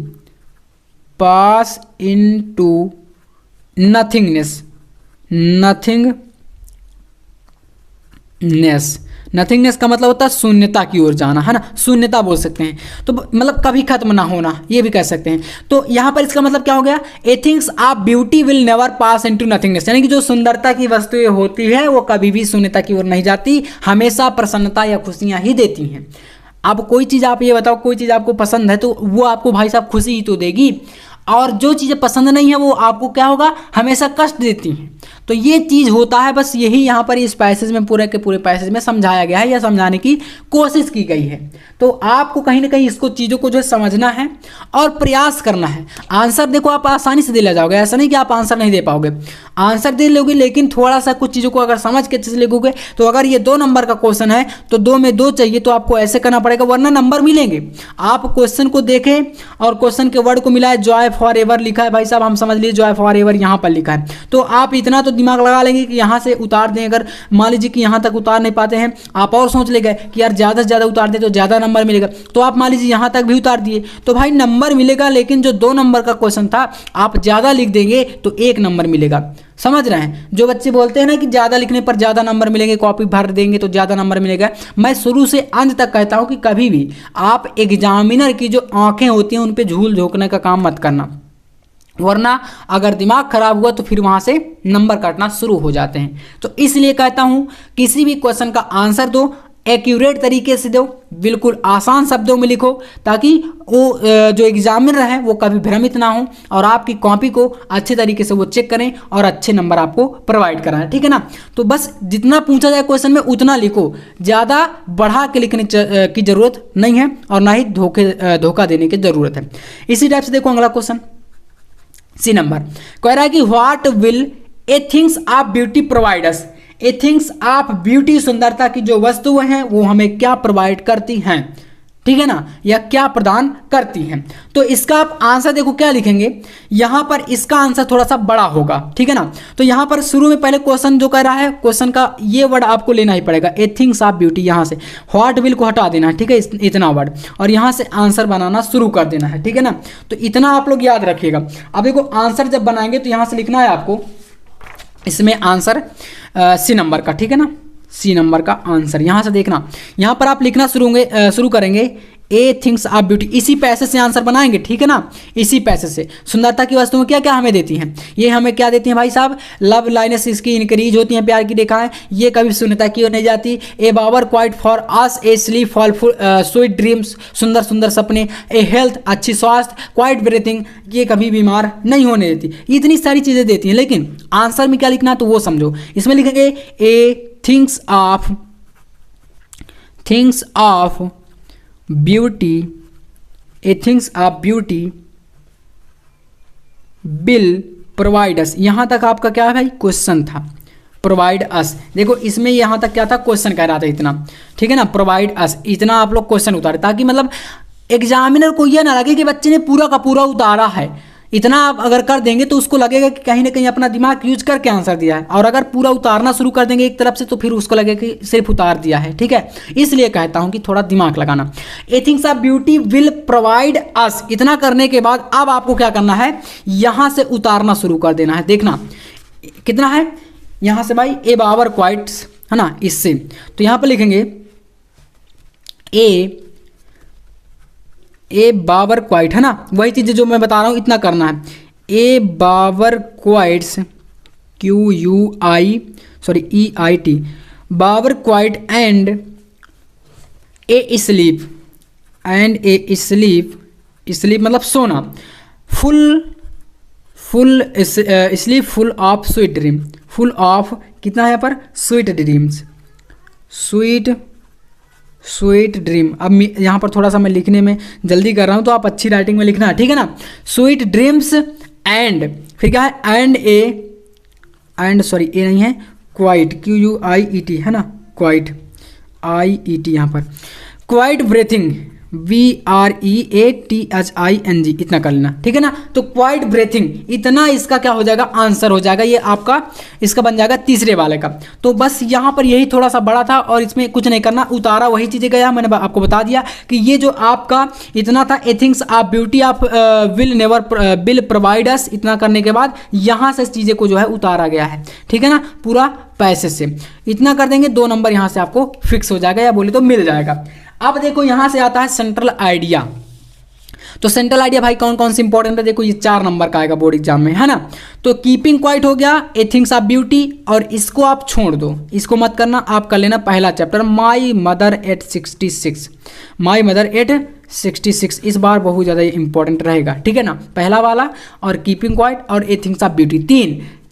nothingness का मतलब होता है शून्यता की ओर जाना, है ना, शून्यता बोल सकते हैं। तो मतलब कभी खत्म ना होना, ये भी कह सकते हैं। तो यहाँ पर इसका मतलब क्या हो गया, a things of beauty will never pass into nothingness, यानी कि जो सुंदरता की वस्तुएं होती है वो कभी भी शून्यता की ओर नहीं जाती, हमेशा प्रसन्नता या खुशियाँ ही देती हैं। अब कोई चीज़ आप ये बताओ, कोई चीज़ आपको पसंद है तो वो आपको भाई साहब खुशी ही तो देगी, और जो चीज़ें पसंद नहीं है वो आपको क्या होगा, हमेशा कष्ट देती हैं। तो ये चीज़ होता है, बस यही यहाँ पर इस पैसेज में पूरे के पूरे पैसेज में समझाया गया है या समझाने की कोशिश की गई है। तो आपको कहीं ना कहीं इसको चीज़ों को जो है समझना है और प्रयास करना है। आंसर देखो आप आसानी से दे ले जाओगे, ऐसा नहीं कि आप आंसर नहीं दे पाओगे, आंसर दे लोगे, लेकिन थोड़ा सा कुछ चीज़ों को अगर समझ के अच्छे से लिखोगे तो अगर ये 2 नंबर का क्वेश्चन है तो 2 में 2 चाहिए, तो आपको ऐसे करना पड़ेगा वरना नंबर मिलेंगे। आप क्वेश्चन को देखें और क्वेश्चन के वर्ड को मिलाए, जॉय फॉर एवर लिखा है भाई साहब, हम समझ लिए जॉय फॉर एवर यहाँ पर लिखा है, तो आप इतना तो दिमाग लगा लेंगे कि यहाँ से उतार दें। अगर मान लीजिए कि यहाँ तक उतार नहीं पाते हैं, आप और सोच ले गए कि यार ज़्यादा से ज़्यादा उतार दे तो ज़्यादा नंबर मिलेगा, तो आप मान लीजिए यहाँ तक भी उतार दिए तो भाई नंबर मिलेगा, लेकिन जो 2 नंबर का क्वेश्चन था आप ज़्यादा लिख देंगे तो 1 नंबर मिलेगा। समझ रहे हैं। जो बच्चे बोलते हैं ना कि ज़्यादा लिखने पर ज़्यादा नंबर मिलेंगे, कॉपी भर देंगे तो ज़्यादा नंबर मिलेगा, मैं शुरू से अंत तक कहता हूँ कि कभी भी आप एग्जामिनर की जो आंखें होती हैं उन पे झूल झोंकने का काम मत करना, वरना अगर दिमाग खराब हुआ तो फिर वहाँ से नंबर काटना शुरू हो जाते हैं। तो इसलिए कहता हूँ किसी भी क्वेश्चन का आंसर दो, एक्यूरेट तरीके से दो, बिल्कुल आसान शब्दों में लिखो, ताकि वो जो एग्जामिनर है वो कभी भ्रमित ना हो और आपकी कॉपी को अच्छे तरीके से वो चेक करें और अच्छे नंबर आपको प्रोवाइड कराएं, ठीक है ना। तो बस जितना पूछा जाए क्वेश्चन में उतना लिखो, ज़्यादा बढ़ा के लिखने की ज़रूरत नहीं है और ना ही धोखा देने की ज़रूरत है। इसी टाइप से देखो अगला क्वेश्चन, सी नंबर कह रहा है कि what will A things of beauty provide us. A things of beauty, सुंदरता की जो वस्तुएं हैं वो हमें क्या प्रोवाइड करती हैं, ठीक है ना, या क्या प्रदान करती हैं। तो इसका आप आंसर देखो क्या लिखेंगे, यहाँ पर इसका आंसर थोड़ा सा बड़ा होगा, ठीक है ना। तो यहाँ पर शुरू में पहले क्वेश्चन जो कह रहा है, क्वेश्चन का ये वर्ड आपको लेना ही पड़ेगा, ए थिंग्स ऑफ ब्यूटी, यहाँ से व्हाट विल को हटा देना है, ठीक है, इतना वर्ड, और यहाँ से आंसर बनाना शुरू कर देना है, ठीक है ना। तो इतना आप लोग याद रखिएगा। अब देखो आंसर जब बनाएंगे तो यहाँ से लिखना है आपको, इसमें आंसर सी नंबर का, ठीक है ना, सी नंबर का आंसर यहाँ से देखना, यहाँ पर आप लिखना शुरू करेंगे ए थिंग्स ऑफ ब्यूटी, इसी पैसे से आंसर बनाएंगे, ठीक है ना, इसी पैसे से। सुंदरता की वस्तुएं क्या क्या हमें देती हैं, ये हमें क्या देती हैं भाई साहब, लव लाइनेस इसकी इंक्रीज होती हैं, प्यार की रेखाएं, ये कभी शून्यता की ओर नहीं जाती। A bower quiet for us, a sleep fall sweet dreams, सुंदर सुंदर सपने, ए हेल्थ अच्छी स्वास्थ्य, क्वाइट ब्रीथिंग, ये कभी बीमार नहीं होने देती। इतनी सारी चीज़ें देती हैं, लेकिन आंसर में क्या लिखना है तो वो समझो। इसमें लिखेंगे a things of beauty, a things of beauty will provide us. यहाँ तक आपका क्या है भाई, क्वेश्चन था, प्रोवाइड अस। देखो इसमें यहाँ तक क्या था, क्वेश्चन कह रहा था इतना, ठीक है ना, प्रोवाइड अस, इतना आप लोग क्वेश्चन उतारे, ताकि मतलब एग्जामिनर को यह ना लगे कि बच्चे ने पूरा का पूरा उतारा है। इतना आप अगर कर देंगे तो उसको लगेगा कि कहीं ना कहीं अपना दिमाग यूज करके आंसर दिया है, और अगर पूरा उतारना शुरू कर देंगे एक तरफ से तो फिर उसको लगेगा कि सिर्फ उतार दिया है, ठीक है। इसलिए कहता हूं कि थोड़ा दिमाग लगाना। A things of beauty will provide us, इतना करने के बाद अब आपको क्या करना है, यहां से उतारना शुरू कर देना है। देखना कितना है, यहां से भाई ए बावर क्वाइट्स है ना, इससे तो यहां पर लिखेंगे ए बावर क्वाइट, है ना, वही चीज़ जो मैं बता रहा हूँ, इतना करना है। A bower quiets, EIT, bower quiet and a sleep, sleep मतलब सोना, full sleep full of sweet dream, full of कितना है यहाँ पर, स्वीट ड्रीम्स, स्वीट ड्रीम। अब यहाँ पर थोड़ा सा मैं लिखने में जल्दी कर रहा हूँ तो आप अच्छी राइटिंग में लिखना है, ठीक है ना। स्वीट ड्रीम्स एंड फिर क्या है, एंड सॉरी ए नहीं है, क्वाइट, QUIET है ना, क्वाइट IET, यहाँ पर क्वाइट ब्रीथिंग, BREATHING, इतना कर लेना, ठीक है ना। तो क्वाइट ब्रीथिंग, इतना इसका क्या हो जाएगा, आंसर हो जाएगा, ये आपका इसका बन जाएगा तीसरे वाले का। तो बस यहाँ पर यही थोड़ा सा बड़ा था और इसमें कुछ नहीं करना, उतारा वही चीज़ें गया, मैंने आपको बता दिया कि ये जो आपका इतना था, a things of beauty of will provide us, इतना करने के बाद यहाँ से चीज़ें को जो है उतारा गया है, ठीक है ना, पूरा पैसे से। इतना कर देंगे 2 नंबर यहाँ से आपको फिक्स हो जाएगा, या बोले तो मिल जाएगा। अब देखो यहाँ से आता है सेंट्रल आइडिया। तो सेंट्रल आइडिया भाई कौन कौन से इंपॉर्टेंट है, देखो ये 4 नंबर का आएगा बोर्ड एग्जाम में, है ना। तो कीपिंग क्वाइट हो गया, ए थिंग्स ऑफ ब्यूटी, और इसको आप छोड़ दो, इसको मत करना, आप कर लेना पहला चैप्टर, माई मदर एट 66, इस बार बहुत ज़्यादा इंपॉर्टेंट रहेगा, ठीक है ना। पहला वाला और कीपिंग क्वाइट और ए थिंग्स ऑफ ब्यूटी,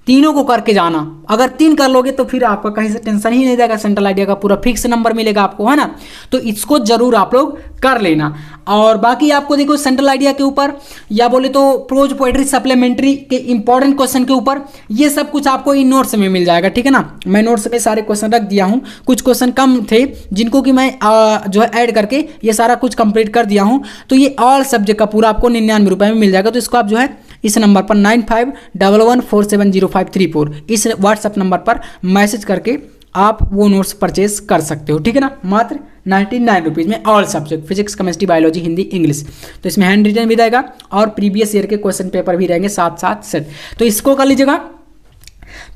तीनों को करके जाना। अगर 3 कर लोगे तो फिर आपका कहीं से टेंशन ही नहीं जाएगा, सेंट्रल आइडिया का पूरा फिक्स नंबर मिलेगा आपको, है ना। तो इसको जरूर आप लोग कर लेना। और बाकी आपको देखो सेंट्रल आइडिया के ऊपर, या बोले तो प्रोज पोएट्री सप्लीमेंट्री के इंपॉर्टेंट क्वेश्चन के ऊपर, ये सब कुछ आपको इन नोट्स में मिल जाएगा, ठीक है ना। मैं नोट्स में सारे क्वेश्चन रख दिया हूँ, कुछ क्वेश्चन कम थे जिनको कि मैं जो है ऐड करके ये सारा कुछ कंप्लीट कर दिया हूँ। तो ये ऑल सब्जेक्ट का पूरा आपको 99 रुपये में मिल जाएगा। तो इसको आप जो है इस नंबर पर 9511470534 इस व्हाट्सएप नंबर पर मैसेज करके आप वो नोट्स परचेज कर सकते हो, ठीक है ना, मात्र 99 रुपीज़ में all subject, physics, chemistry, biology, Hindi, English. तो इसमें हैंड रिटन भी रहेगा और प्रीवियस ईयर के क्वेश्चन पेपर भी रहेंगे साथ सेट। तो इसको कर लीजिएगा।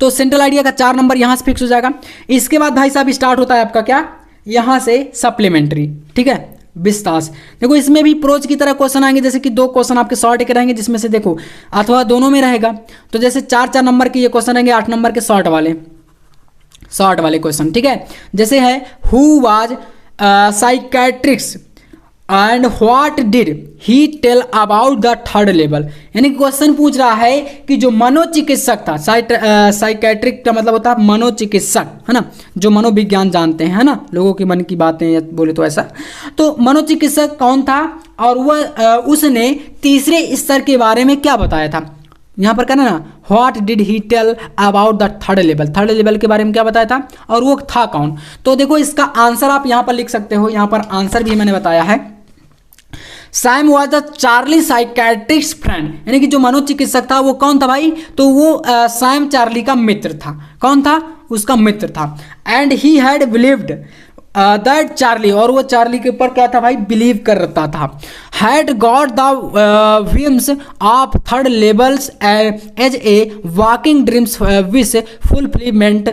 तो सेंट्रल आइडिया का 4 नंबर यहाँ से फिक्स हो जाएगा। इसके बाद भाई साहब स्टार्ट होता है आपका क्या, यहाँ से सप्लीमेंट्री, ठीक है, विस्तास। देखो इसमें भी प्रोज की तरह क्वेश्चन आएंगे, जैसे कि 2 क्वेश्चन आपके शॉर्ट के रहेंगे, जिसमें से देखो अथवा दोनों में रहेगा। तो जैसे 4-4 नंबर के ये क्वेश्चन रहेंगे, 8 नंबर के शॉर्ट वाले क्वेश्चन, ठीक है। जैसे है who was psychiatrics and what did he tell about the third level, यानी क्वेश्चन पूछ रहा है कि जो मनोचिकित्सक था, साइकेट्रिक का मतलब होता है मनोचिकित्सक, है ना, जो मनोविज्ञान जानते हैं, है ना, लोगों के मन की बातें या बोले तो ऐसा। तो मनोचिकित्सक कौन था और वह उसने तीसरे स्तर के बारे में क्या बताया था। यहाँ पर कहना ना, what did he tell about the third level के बारे में क्या बताया था और वो था कौन। तो देखो इसका आंसर आप यहाँ पर लिख सकते हो, यहाँ पर आंसर भी मैंने बताया है। Sam was the Charlie psychiatrist friend, यानी कि जो मनोचिकित्सक था वो कौन था भाई, तो वो सैम चार्ली का मित्र था। कौन था, उसका मित्र था। And he had believed that Charlie, और वो चार्ली के ऊपर क्या था भाई, बिलीव करता था। Had got the whims of third levels as a walking dreams wish fulfilment,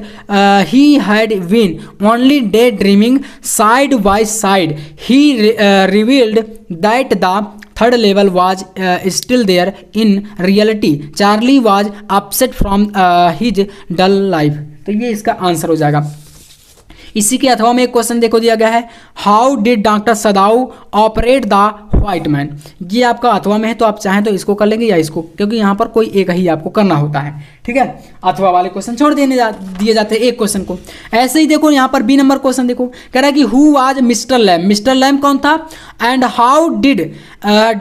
he had been only day dreaming side by side, he revealed that the third level was still there in reality. Charlie was upset from his dull life. तो ये इसका answer हो जाएगा। इसी के अथवा में एक क्वेश्चन देखो दिया गया है, how did doctor Sadao operate the white man. ये आपका अथवा में है, तो आप चाहें तो इसको कर लेंगे या इसको, क्योंकि यहाँ पर कोई एक ही आपको करना होता है, ठीक है। अथवा वाले क्वेश्चन छोड़ दिए जाते हैं एक क्वेश्चन को। ऐसे ही देखो यहाँ पर बी नंबर क्वेश्चन देखो, कह रहा है कि who was mister Lamb, mister Lamb कौन था, and how did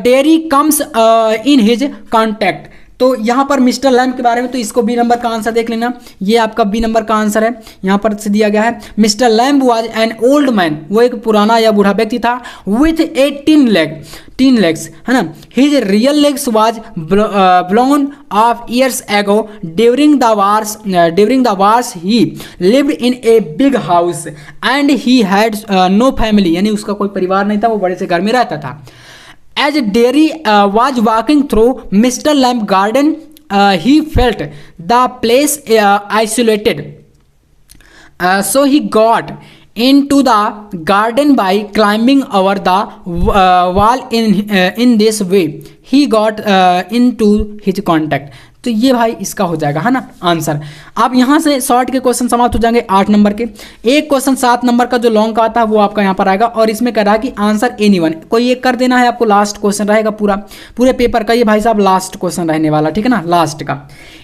Derry comes in his contact. तो यहाँ पर मिस्टर लैम के बारे में, तो इसको बी नंबर का आंसर देख लेना, ये आपका बी नंबर का आंसर है। यहाँ पर से दिया गया है, mister Lamb was an old man, वो एक पुराना या बूढ़ा व्यक्ति था, विथ 18 legs, है ना। His real legs was blown off years ago during the wars he lived in a big house and he had no family, यानी उसका कोई परिवार नहीं था, वो बड़े से घर में रहता था। As Derry was walking through Mr. Lamb garden, he felt the place isolated. So he got into the garden by climbing over the wall. In this way, he got into his contact. तो ये भाई इसका हो जाएगा, है ना, answer. आप यहाँ से शॉर्ट के क्वेश्चन समाप्त हो जाएंगे 8 नंबर के। एक क्वेश्चन 7 नंबर का जो लॉन्ग का आता है वो आपका यहाँ पर आएगा, और इसमें कह रहा है कि आंसर एनीवन, कोई एक कर देना है आपको। लास्ट क्वेश्चन रहेगा पूरे पेपर का, ये भाई साहब लास्ट क्वेश्चन रहने वाला, ठीक है ना, लास्ट का।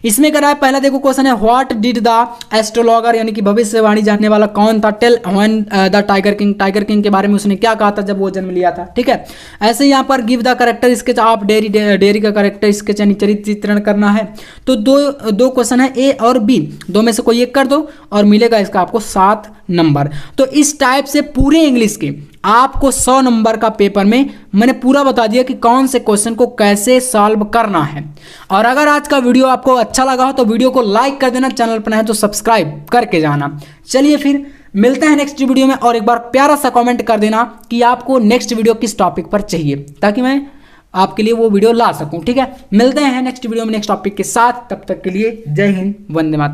इसमें कह रहा है, पहला देखो क्वेश्चन है, व्हाट डिड द एस्ट्रोलॉगर, यानी कि भविष्यवाणी जानने वाला कौन था, tell when the tiger king के बारे में उसने क्या कहा था जब वो जन्म लिया था, ठीक है। ऐसे यहाँ पर give the character sketch of dairy का करेक्टर स्केच यानी चरित्र चित्रण करना है। तो दो क्वेश्चन है, ए और बी, दो में से कोई एक कर दो और मिलेगा इसका आपको 7 नंबर। तो इस टाइप से पूरे इंग्लिश के आपको 100 नंबर का पेपर में मैंने पूरा बता दिया कि कौन से क्वेश्चन को कैसे सॉल्व करना है। और अगर आज का वीडियो आपको अच्छा लगा हो तो वीडियो को लाइक कर देना, चैनल पर नए तो सब्सक्राइब करके जाना। चलिए फिर मिलते हैं नेक्स्ट वीडियो में, और एक बार प्यारा सा कमेंट कर देना कि आपको नेक्स्ट वीडियो किस टॉपिक पर चाहिए, ताकि मैं आपके लिए वो वीडियो ला सकूं, ठीक है। मिलते हैं नेक्स्ट वीडियो में नेक्स्ट टॉपिक के साथ, तब तक के लिए जय हिंद, वंदे मातरम।